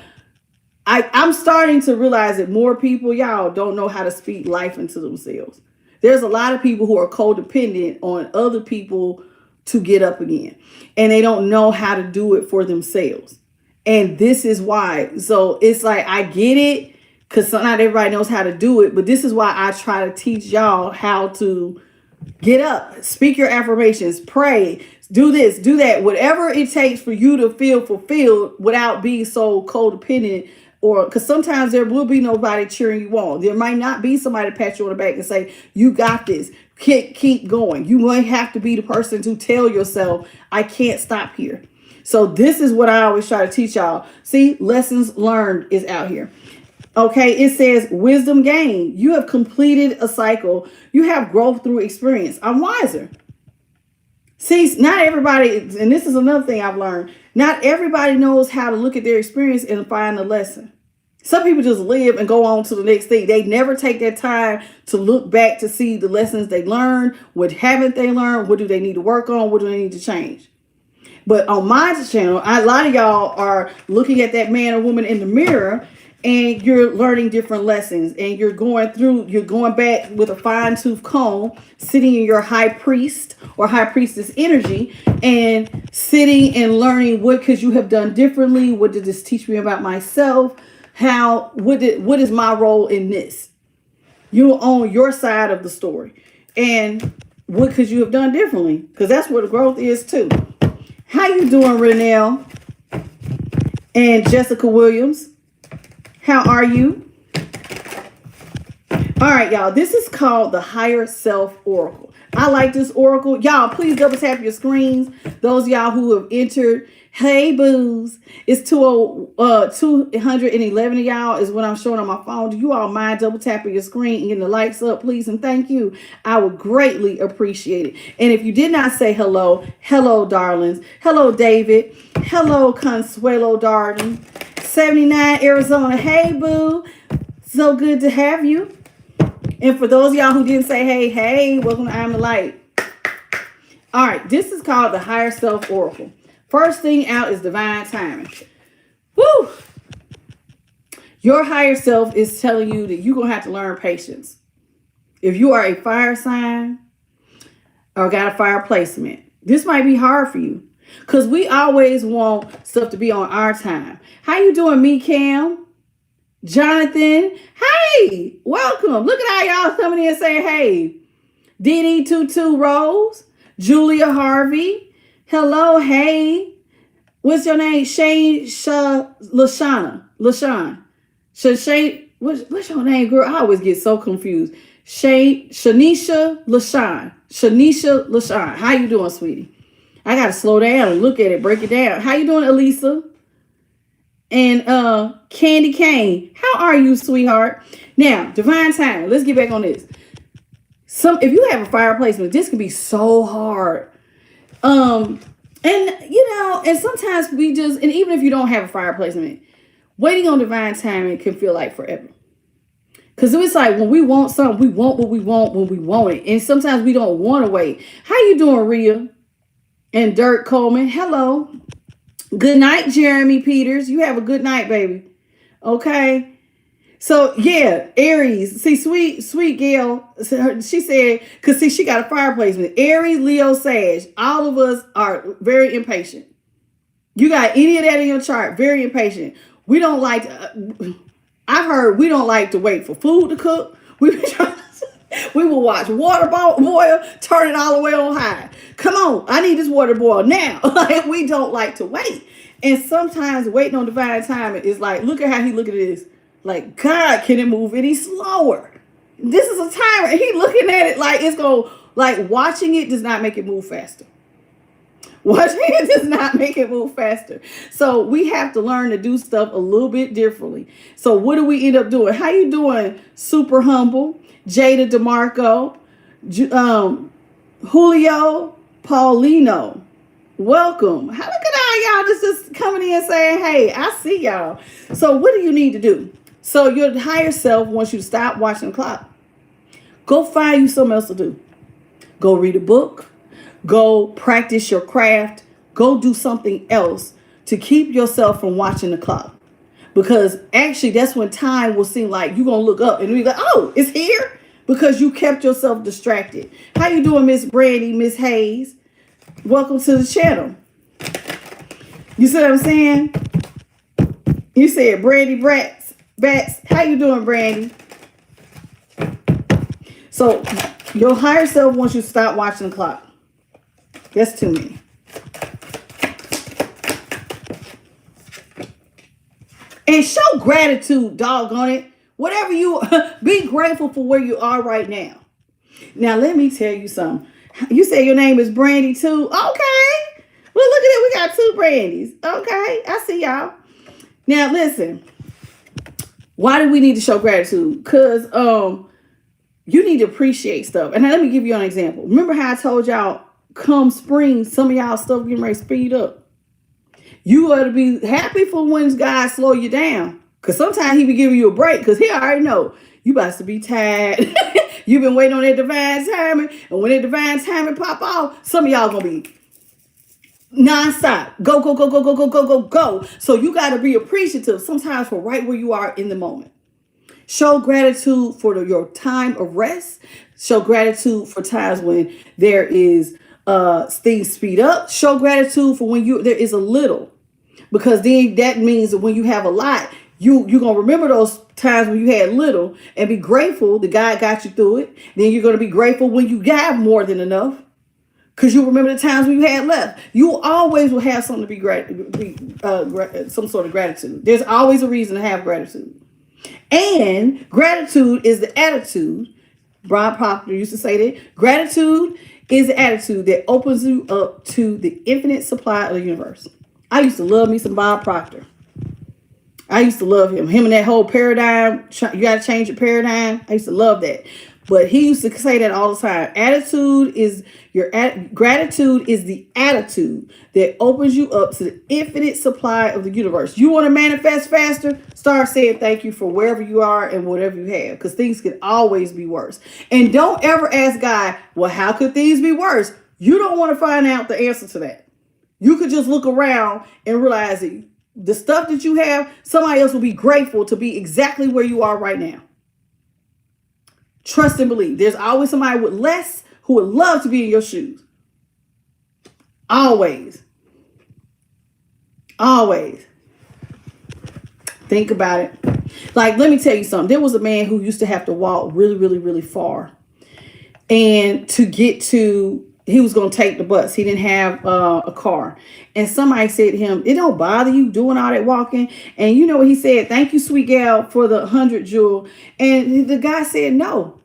I'm starting to realize that more people, y'all, don't know how to speak life into themselves. There's a lot of people who are codependent on other people to get up again, and they don't know how to do it for themselves. And this is why. So it's like, I get it. Because not everybody knows how to do it. But this is why I try to teach y'all how to get up, speak your affirmations, pray, do this, do that. Whatever it takes for you to feel fulfilled without being so codependent. Or because sometimes there will be nobody cheering you on. There might not be somebody to pat you on the back and say, you got this. Keep going. You might have to be the person to tell yourself, I can't stop here. So this is what I always try to teach y'all. See, lessons learned is out here. Okay, it says wisdom gained. You have completed a cycle. You have growth through experience. I'm wiser. See, not everybody, and this is another thing I've learned, not everybody knows how to look at their experience and find a lesson. Some people just live and go on to the next thing. They never take their time to look back to see the lessons they learned. What haven't they learned? What do they need to work on? What do they need to change? But on my channel, a lot of y'all are looking at that man or woman in the mirror, and you're learning different lessons, and you're going back with a fine-tooth comb, sitting in your high priest or high priestess energy, and sitting and learning what could you have done differently? What did this teach me about myself? What is my role in this? You own your side of the story. And what could you have done differently? Because that's where the growth is too. How you doing, Renelle and Jessica Williams? How are you? All right, y'all. This is called the Higher Self Oracle. I like this oracle. Y'all, please double tap your screens. Those of y'all who have entered. Hey, boos. It's 211 of y'all is what I'm showing on my phone. Do you all mind double tapping your screen and getting the lights up, please? And thank you. I would greatly appreciate it. And if you did not say hello, hello, darlings. Hello, David. Hello, Consuelo Darden. 79 Arizona. Hey, boo. So good to have you. And for those of y'all who didn't say hey, welcome to I'm the Light. All right, this is called the Higher Self Oracle. First thing out is divine timing. Woo! Your higher self is telling you that you're going to have to learn patience. If you are a fire sign or got a fire placement, this might be hard for you because we always want stuff to be on our time. How you doing, me, Cam? Jonathan? Hey, welcome. Look at how y'all coming in saying hey. DD22 Rose, Julia Harvey. Hello, hey. What's your name? Shane LaShawn. Shane, what's your name, girl? I always get so confused. Shanisha LaShawn. How you doing, sweetie? I gotta slow down and look at it, break it down. How you doing, Elisa? And Candy Kane. How are you, sweetheart? Now, divine time. Let's get back on this. If you have a fire placement, this can be so hard. And sometimes and even if you don't have a fire placement, waiting on divine timing can feel like forever. Because it's like when we want something, we want what we want when we want it. And sometimes we don't want to wait. How you doing, Rhea? And Dirk Coleman. Hello. Good night, Jeremy Peters. You have a good night, baby. Okay. So yeah, Aries. See, sweet Gail. She said, because see, she got a fire placement. Aries, Leo, Sag. All of us are very impatient. You got any of that in your chart? Very impatient. We don't like. I've heard we don't like to wait for food to cook. We will watch water boil, turn it all the way on high. Come on, I need this water boil now. We don't like to wait, and sometimes waiting on divine timing is like, look at how he look at this. Like, God, can it move any slower? This is a timer. And he looking at it like it's going, like watching it does not make it move faster. Watching it does not make it move faster. So we have to learn to do stuff a little bit differently. So what do we end up doing? How you doing? Super humble. Jada DeMarco. Julio Paulino. Welcome. Look at all y'all just coming in saying, hey, I see y'all. So what do you need to do? So your higher self wants you to stop watching the clock. Go find you something else to do. Go read a book. Go practice your craft. Go do something else to keep yourself from watching the clock. Because actually that's when time will seem like you're going to look up and be like, oh, it's here? Because you kept yourself distracted. How you doing, Miss Brandy, Miss Hayes? Welcome to the channel. You see what I'm saying? You said Brandy Bats. How you doing, Brandy? So your higher self wants you to stop watching the clock. That's too many. And show gratitude, doggone it. Whatever you, be grateful for where you are right now. Now, let me tell you something. You say your name is Brandy too? Okay. Well, look at it. We got two Brandys. Okay. I see y'all. Now, listen. Why do we need to show gratitude? Because you need to appreciate stuff. And now let me give you an example. Remember how I told y'all come spring, some of y'all stuff getting ready to speed up. You ought to be happy for when God slow you down. Because sometimes he be giving you a break because he already know you about to be tired. You've been waiting on that divine timing. And when that divine timing pop off, some of y'all going to be nonstop. Go. So you got to be appreciative sometimes for right where you are in the moment. Show gratitude for your time of rest. Show gratitude for times when there is things speed up. Show gratitude for when there is a little. Because then that means that when you have a lot, you're going to remember those times when you had little and be grateful that God got you through it. Then you're going to be grateful when you have more than enough. Because you remember the times when you had left. You always will have something to be some sort of gratitude. There's always a reason to have gratitude. And gratitude is the attitude Brian Proctor used to say that gratitude is the attitude that opens you up to the infinite supply of the universe. I used to love me some Bob Proctor. I used to love him. Him and that whole paradigm. You got to change your paradigm. I used to love that. But he used to say that all the time. Gratitude is the attitude that opens you up to the infinite supply of the universe. You want to manifest faster? Start saying thank you for wherever you are and whatever you have, because things could always be worse. And don't ever ask God, well, how could things be worse? You don't want to find out the answer to that. You could just look around and realize that the stuff that you have, somebody else will be grateful to be exactly where you are right now. Trust and believe. There's always somebody with less who would love to be in your shoes. Always. Always. Think about it. Like, let me tell you something. There was a man who used to have to walk really, really, really far. And to get to, he was going to take the bus. He didn't have a car. And somebody said to him, it don't bother you doing all that walking? And you know what he said? Thank you, sweet gal, for the 100 jewel. And the guy said, no,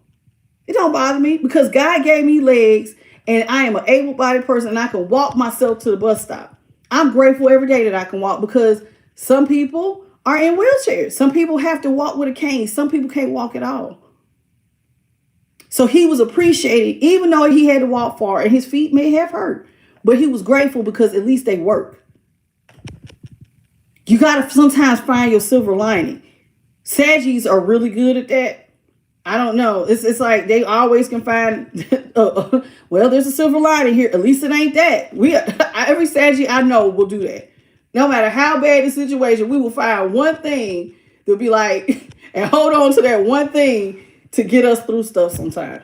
it don't bother me, because God gave me legs and I am an able-bodied person and I can walk myself to the bus stop. I'm grateful every day that I can walk, because some people are in wheelchairs. Some people have to walk with a cane. Some people can't walk at all. So he was appreciated, even though he had to walk far and his feet may have hurt, but he was grateful because at least they work. You got to sometimes find your silver lining. Saggies are really good at that. I don't know. It's like they always can find, well, there's a silver lining here. At least it ain't that. Every Saggy I know will do that. No matter how bad the situation, we will find one thing to be like, and hold on to that one thing to get us through stuff sometimes.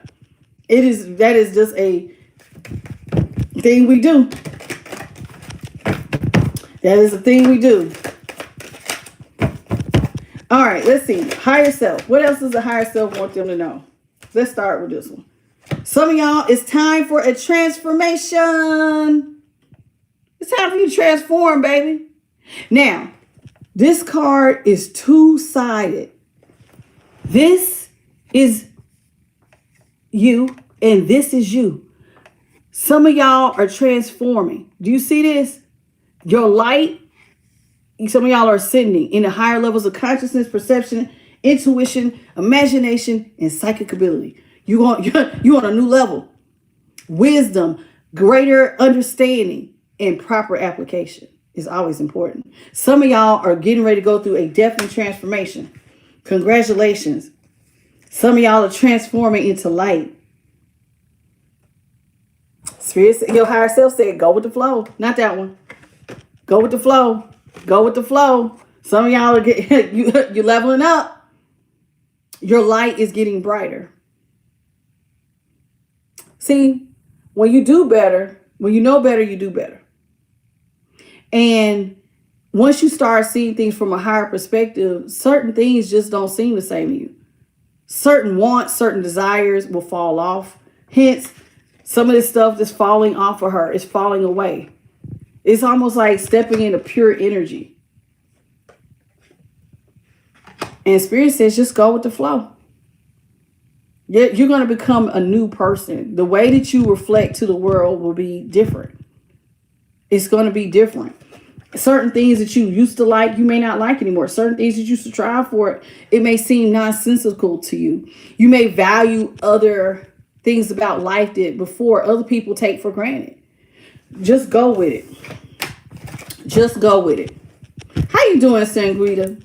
That is just a thing we do. That is a thing we do. All right, let's see. Higher self. What else does the higher self want them to know? Let's start with this one. Some of y'all, it's time for a transformation. It's time for you to transform, baby. Now, this card is two-sided. This is you, and this is you. Some of y'all are transforming. Do you see this? Your light. Some of y'all are ascending in the higher levels of consciousness, perception, intuition, imagination, and psychic ability. You on a new level. Wisdom, greater understanding, and proper application is always important. Some of y'all are getting ready to go through a definite transformation. Congratulations. Some of y'all are transforming into light. Spirit, your higher self said, go with the flow. Not that one. Go with the flow. Go with the flow. Some of y'all are you're leveling up. Your light is getting brighter. See, when you do better, when you know better, you do better. And once you start seeing things from a higher perspective, certain things just don't seem the same to you. Certain wants, certain desires will fall off. Hence, some of this stuff that's falling off of her is falling away. It's almost like stepping into pure energy. And Spirit says, just go with the flow. You're going to become a new person. The way that you reflect to the world will be different. It's going to be different. Certain things that you used to like, you may not like anymore. Certain things that you used to try for, it may seem nonsensical to you. You may value other things about life that before other people take for granted. Just go with it. Just go with it. How you doing, Sangrita?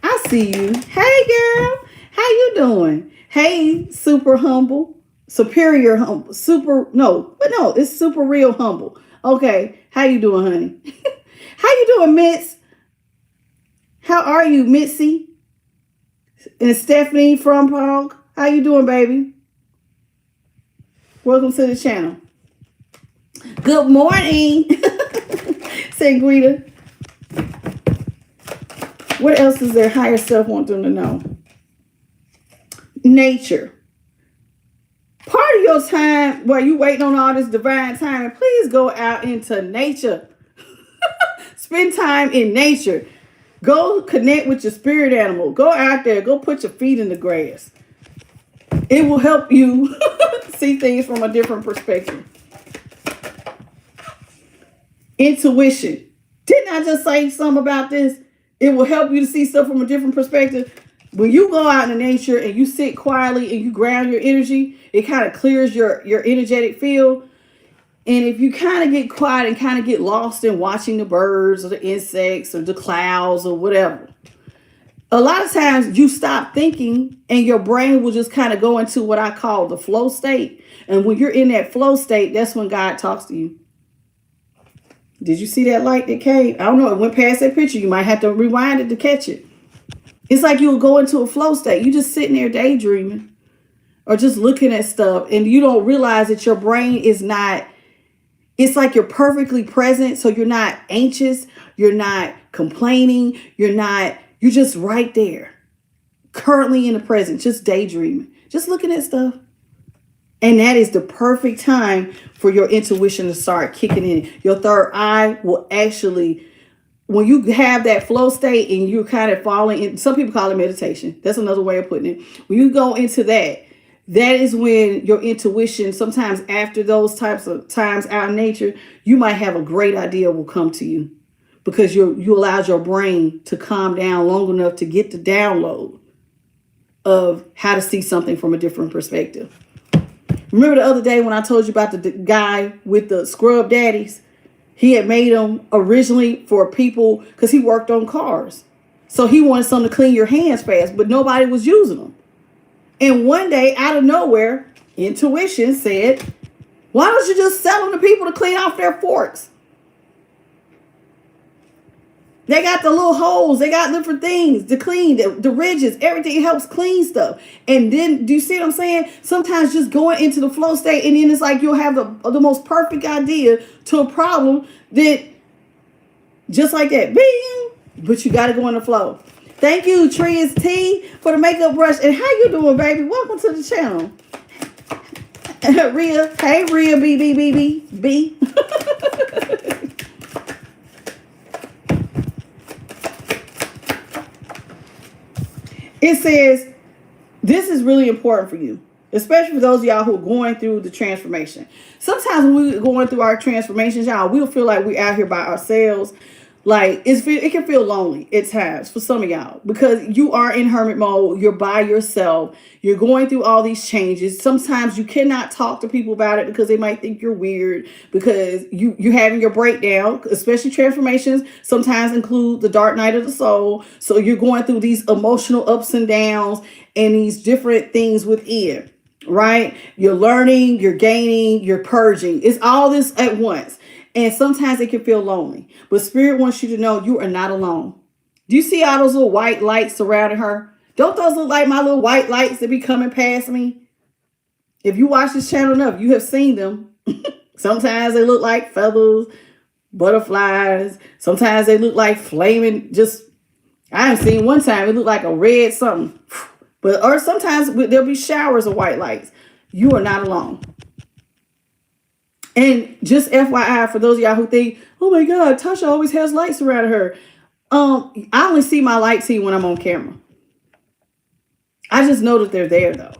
I see you. Hey, girl. How you doing? Hey, super humble. Superior humble. It's super real humble. Okay. How you doing, honey? How you doing, Mitz? How are you, Mitzi? And Stephanie from Pog. How you doing, baby? Welcome to the channel. Good morning, Sangrita. What else does their higher self want them to know? Nature. Part of your time while you waiting on all this divine time, please go out into nature. Spend time in nature. Go connect with your spirit animal. Go out there. Go put your feet in the grass. It will help you see things from a different perspective. Intuition. Didn't I just say something about this? It will help you to see stuff from a different perspective. When you go out in nature and you sit quietly and you ground your energy, it kind of clears your energetic field. And if you kind of get quiet and kind of get lost in watching the birds or the insects or the clouds or whatever, a lot of times you stop thinking and your brain will just kind of go into what I call the flow state. And when you're in that flow state, that's when God talks to you. Did you see that light that came? I don't know. It went past that picture. You might have to rewind it to catch it. It's like you'll go into a flow state. You just sitting there daydreaming or just looking at stuff. And you don't realize that your brain is not, it's like you're perfectly present. So you're not anxious. You're not complaining. You're just right there. Currently in the present, just daydreaming, just looking at stuff. And that is the perfect time for your intuition to start kicking in. Your third eye will actually, when you have that flow state and you're kind of falling in, some people call it meditation. That's another way of putting it. When you go into that, that is when your intuition, sometimes after those types of times out in nature, you might have a great idea will come to you because you allowed your brain to calm down long enough to get the download of how to see something from a different perspective. Remember the other day when I told you about the guy with the scrub daddies? He had made them originally for people because he worked on cars. So he wanted something to clean your hands fast, but nobody was using them. And one day, out of nowhere, intuition said, why don't you just sell them to people to clean off their forks? They got the little holes. They got different things to clean, the ridges, everything helps clean stuff. And then, do you see what I'm saying? Sometimes just going into the flow state, and then it's like you'll have the most perfect idea to a problem that, just like that, bing, but you got to go in the flow. Thank you, Trias T, for the makeup brush. And how you doing, baby? Welcome to the channel. Rhea. Hey, Rhea, B. It says, this is really important for you, especially for those of y'all who are going through the transformation. Sometimes when we're going through our transformations, y'all, we'll feel like we're out here by ourselves. Like it can feel lonely at times for some of y'all because you are in hermit mode. You're by yourself. You're going through all these changes. Sometimes you cannot talk to people about it because they might think you're weird because you're having your breakdown, especially transformations sometimes include the dark night of the soul. So you're going through these emotional ups and downs and these different things within, right? You're learning, you're gaining, you're purging. It's all this at once. And sometimes it can feel lonely. But Spirit wants you to know you are not alone. Do you see all those little white lights surrounding her? Don't those look like my little white lights that be coming past me? If you watch this channel enough, you have seen them. Sometimes they look like feathers, butterflies. Sometimes they look like flaming, I have seen one time it looked like a red something. Or sometimes there'll be showers of white lights. You are not alone. And just FYI, for those of y'all who think, oh my God, Tasha always has lights around her. I only see my light team when I'm on camera. I just know that they're there though.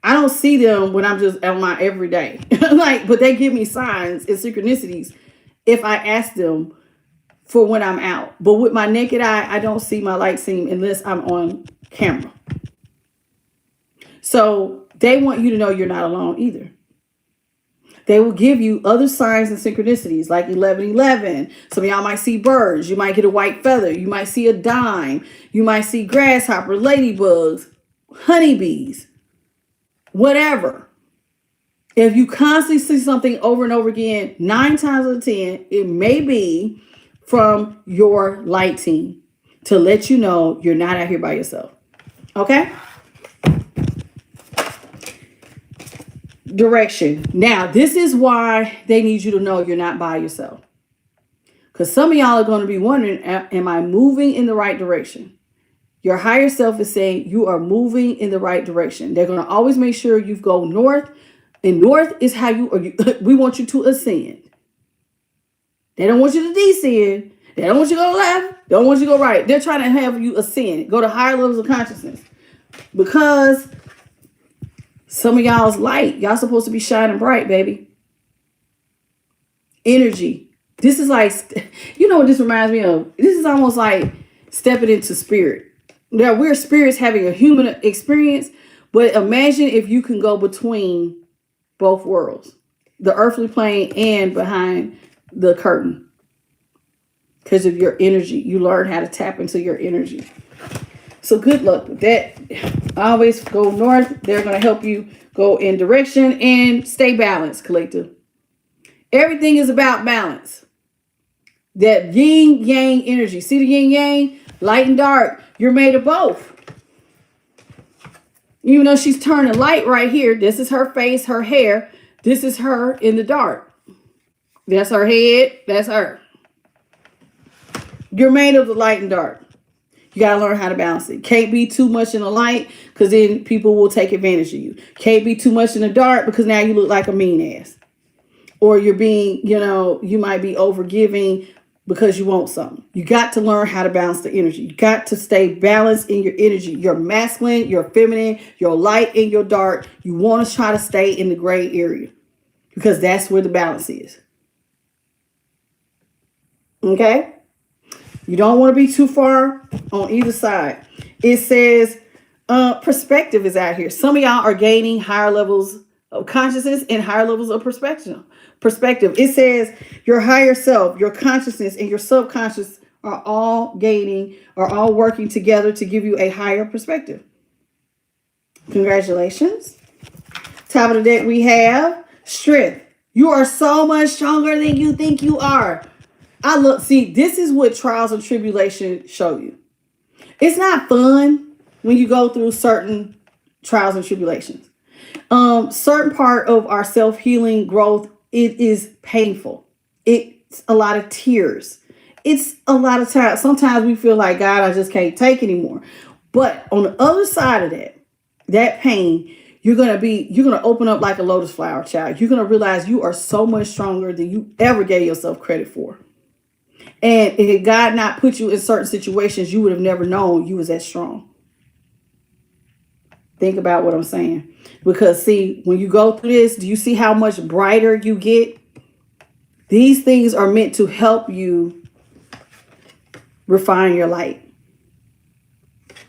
I don't see them when I'm just on my everyday. But they give me signs and synchronicities if I ask them for when I'm out. But with my naked eye, I don't see my light team unless I'm on camera. So they want you to know you're not alone either. They will give you other signs and synchronicities like 1111. Some of y'all might see birds. You might get a white feather. You might see a dime. You might see grasshopper, ladybugs, honeybees, whatever. If you constantly see something over and over again, 9 times out of 10, it may be from your light team to let you know you're not out here by yourself. Okay? Direction. Now, this is why they need you to know you're not by yourself. Because some of y'all are going to be wondering, am I moving in the right direction? Your higher self is saying you are moving in the right direction. They're going to always make sure you go north. And north is how we want you to ascend. They don't want you to descend. They don't want you to go left. They don't want you to go right. They're trying to have you ascend. Go to higher levels of consciousness. Because some of y'all's light, y'all supposed to be shining bright, baby. Energy. This is like, you know what this reminds me of? This is almost like stepping into spirit. Now, we're spirits having a human experience, but imagine if you can go between both worlds, the earthly plane and behind the curtain. Because of your energy. You learn how to tap into your energy. So good luck with that. Always go north. They're going to help you go in direction and stay balanced, collective. Everything is about balance. That yin yang energy. See the yin yang? Light and dark. You're made of both. Even though she's turning light right here. This is her face, her hair. This is her in the dark. That's her head. That's her. You're made of the light and dark. You got to learn how to balance it. Can't be too much in the light because then people will take advantage of you. Can't be too much in the dark because now you look like a mean ass. Or you're being, you might be overgiving because you want something. You got to learn how to balance the energy. You got to stay balanced in your energy. Your masculine, your feminine, your light and your dark. You want to try to stay in the gray area because that's where the balance is. Okay? You don't want to be too far on either side. It says perspective is out here. Some of y'all are gaining higher levels of consciousness and higher levels of perspective. It says your higher self, your consciousness, and your subconscious are all working together to give you a higher perspective. Congratulations. Top of the deck we have strength. You are so much stronger than you think you are. See, this is what trials and tribulations show you. It's not fun when you go through certain trials and tribulations. Certain part of our self-healing growth, it is painful. It's a lot of tears. It's a lot of times. Sometimes we feel like, God, I just can't take anymore. But on the other side of that pain, you're going to open up like a lotus flower, child. You're going to realize you are so much stronger than you ever gave yourself credit for. And if God not put you in certain situations, you would have never known you was that strong. Think about what I'm saying. Because see, when you go through this, do you see how much brighter you get? These things are meant to help you refine your light.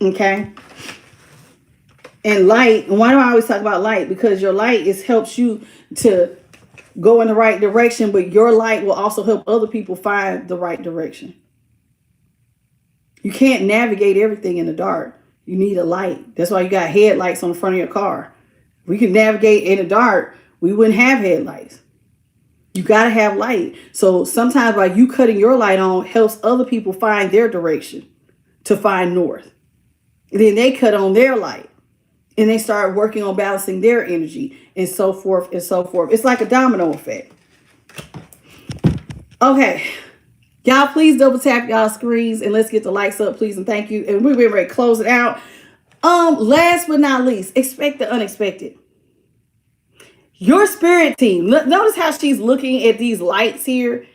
Okay? And light, and why do I always talk about light? Because your light helps you to go in the right direction, but your light will also help other people find the right direction. You can't navigate everything in the dark. You need a light. That's why you got headlights on the front of your car. We could navigate in the dark. We wouldn't have headlights. You got to have light. So sometimes by you cutting your light on helps other people find their direction to find north. And then they cut on their light. And they start working on balancing their energy and so forth and so forth. It's like a domino effect. Okay. Y'all, please double tap y'all screens and let's get the likes up, please. And thank you. And we're getting ready to close it out. Last but not least, expect the unexpected. Your spirit team. Notice how she's looking at these lights here.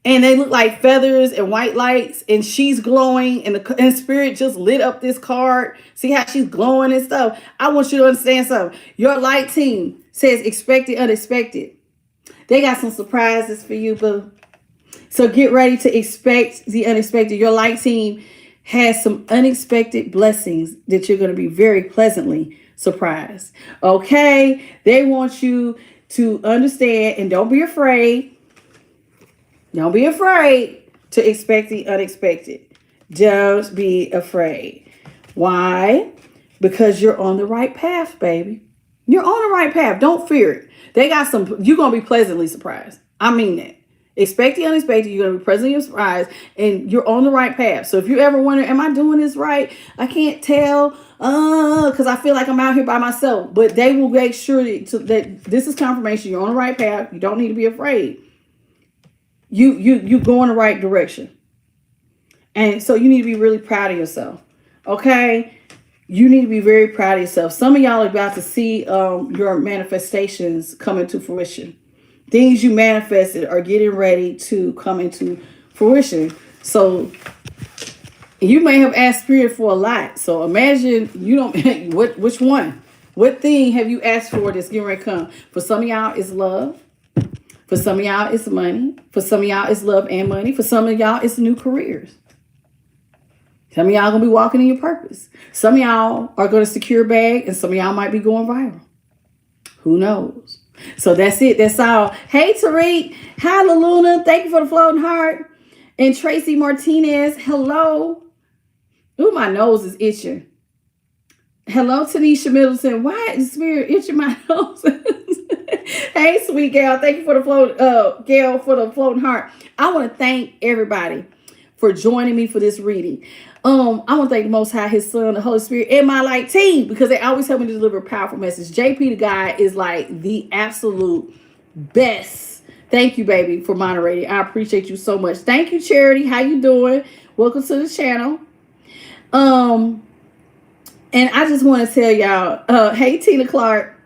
And they look like feathers and white lights. And she's glowing. And spirit just lit up this card. See how she's glowing and stuff. I want you to understand something. Your light team says expect the unexpected. They got some surprises for you, boo. So get ready to expect the unexpected. Your light team has some unexpected blessings that you're going to be very pleasantly surprised. Okay? They want you to understand and don't be afraid. Don't be afraid to expect the unexpected. Don't be afraid. Why? Because you're on the right path, baby. You're on the right path. Don't fear it. You're going to be pleasantly surprised. I mean that. Expect the unexpected. You're going to be pleasantly surprised and you're on the right path. So if you ever wonder, am I doing this right? I can't tell because I feel like I'm out here by myself. But they will make sure that this is confirmation. You're on the right path. You don't need to be afraid. You go in the right direction. And so you need to be really proud of yourself. Okay? You need to be very proud of yourself. Some of y'all are about to see your manifestations come into fruition. Things you manifested are getting ready to come into fruition. So You may have asked Spirit for a lot. So imagine you don't which one? What thing have you asked for that's getting ready to come? For some of y'all, it's love. For some of y'all, it's money. For some of y'all, it's love and money. For some of y'all, it's new careers. Some of y'all gonna be walking in your purpose. Some of y'all are gonna secure a bag, and some of y'all might be going viral. Who knows? So that's it. That's all. Hey, Tariq. Hi, Luna. Thank you for the floating heart. And Tracy Martinez. Hello. Ooh, my nose is itching. Hello, Tanisha Middleton. Why is Spirit itching my nose? Hey, sweet gal. Thank you for the Gail, for the floating heart. I want to thank everybody for joining me for this reading. I want to thank the Most High, His Son, the Holy Spirit, and my light team, because they always help me to deliver a powerful message. JP the guy is like the absolute best. Thank you, baby, for moderating. I appreciate you so much. Thank you, Charity. How you doing? Welcome to the channel. And I just want to tell y'all, hey, Tina Clark.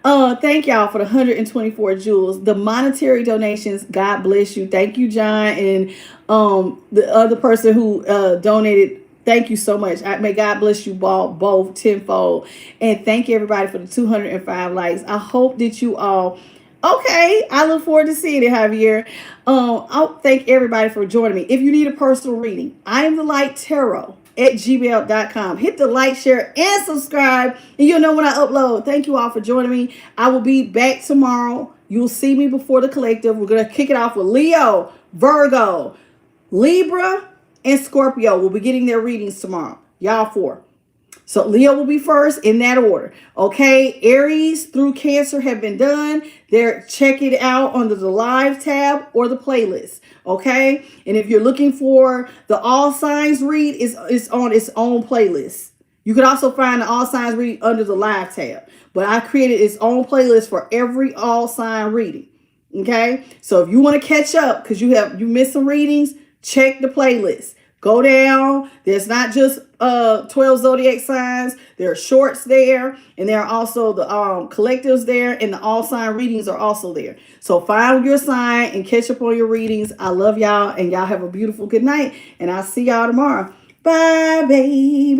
Thank y'all for the 124 jewels. The monetary donations, God bless you. Thank you, John, and the other person who donated. Thank you so much. May God bless you both tenfold. And thank you, everybody, for the 205 likes. I hope that you all. Okay, I look forward to seeing it, Javier. I'll thank everybody for joining me. If you need a personal reading, I am the Light Tarot at gmail.com. Hit the like, share, and subscribe, and you'll know when I upload. Thank you all for joining me. I will be back tomorrow. You'll see me before the collective. We're going to kick it off with Leo, Virgo, Libra, and Scorpio. We'll be getting their readings tomorrow. Y'all four. So Leo will be first in that order. Okay, Aries through Cancer have been done. They're checking it out under the live tab or the playlist. Okay, and if you're looking for the All Signs read, it's on its own playlist. You can also find the All Signs read under the live tab, but I created its own playlist for every All Sign reading. Okay, so if you want to catch up because you missed some readings, check the playlist. Go down. There's not just 12 zodiac signs. There are shorts there, and there are also the collectives there, and the all sign readings are also there. So find your sign and catch up on your readings. I love y'all, and y'all have a beautiful good night, and I'll see y'all tomorrow. Bye, baby.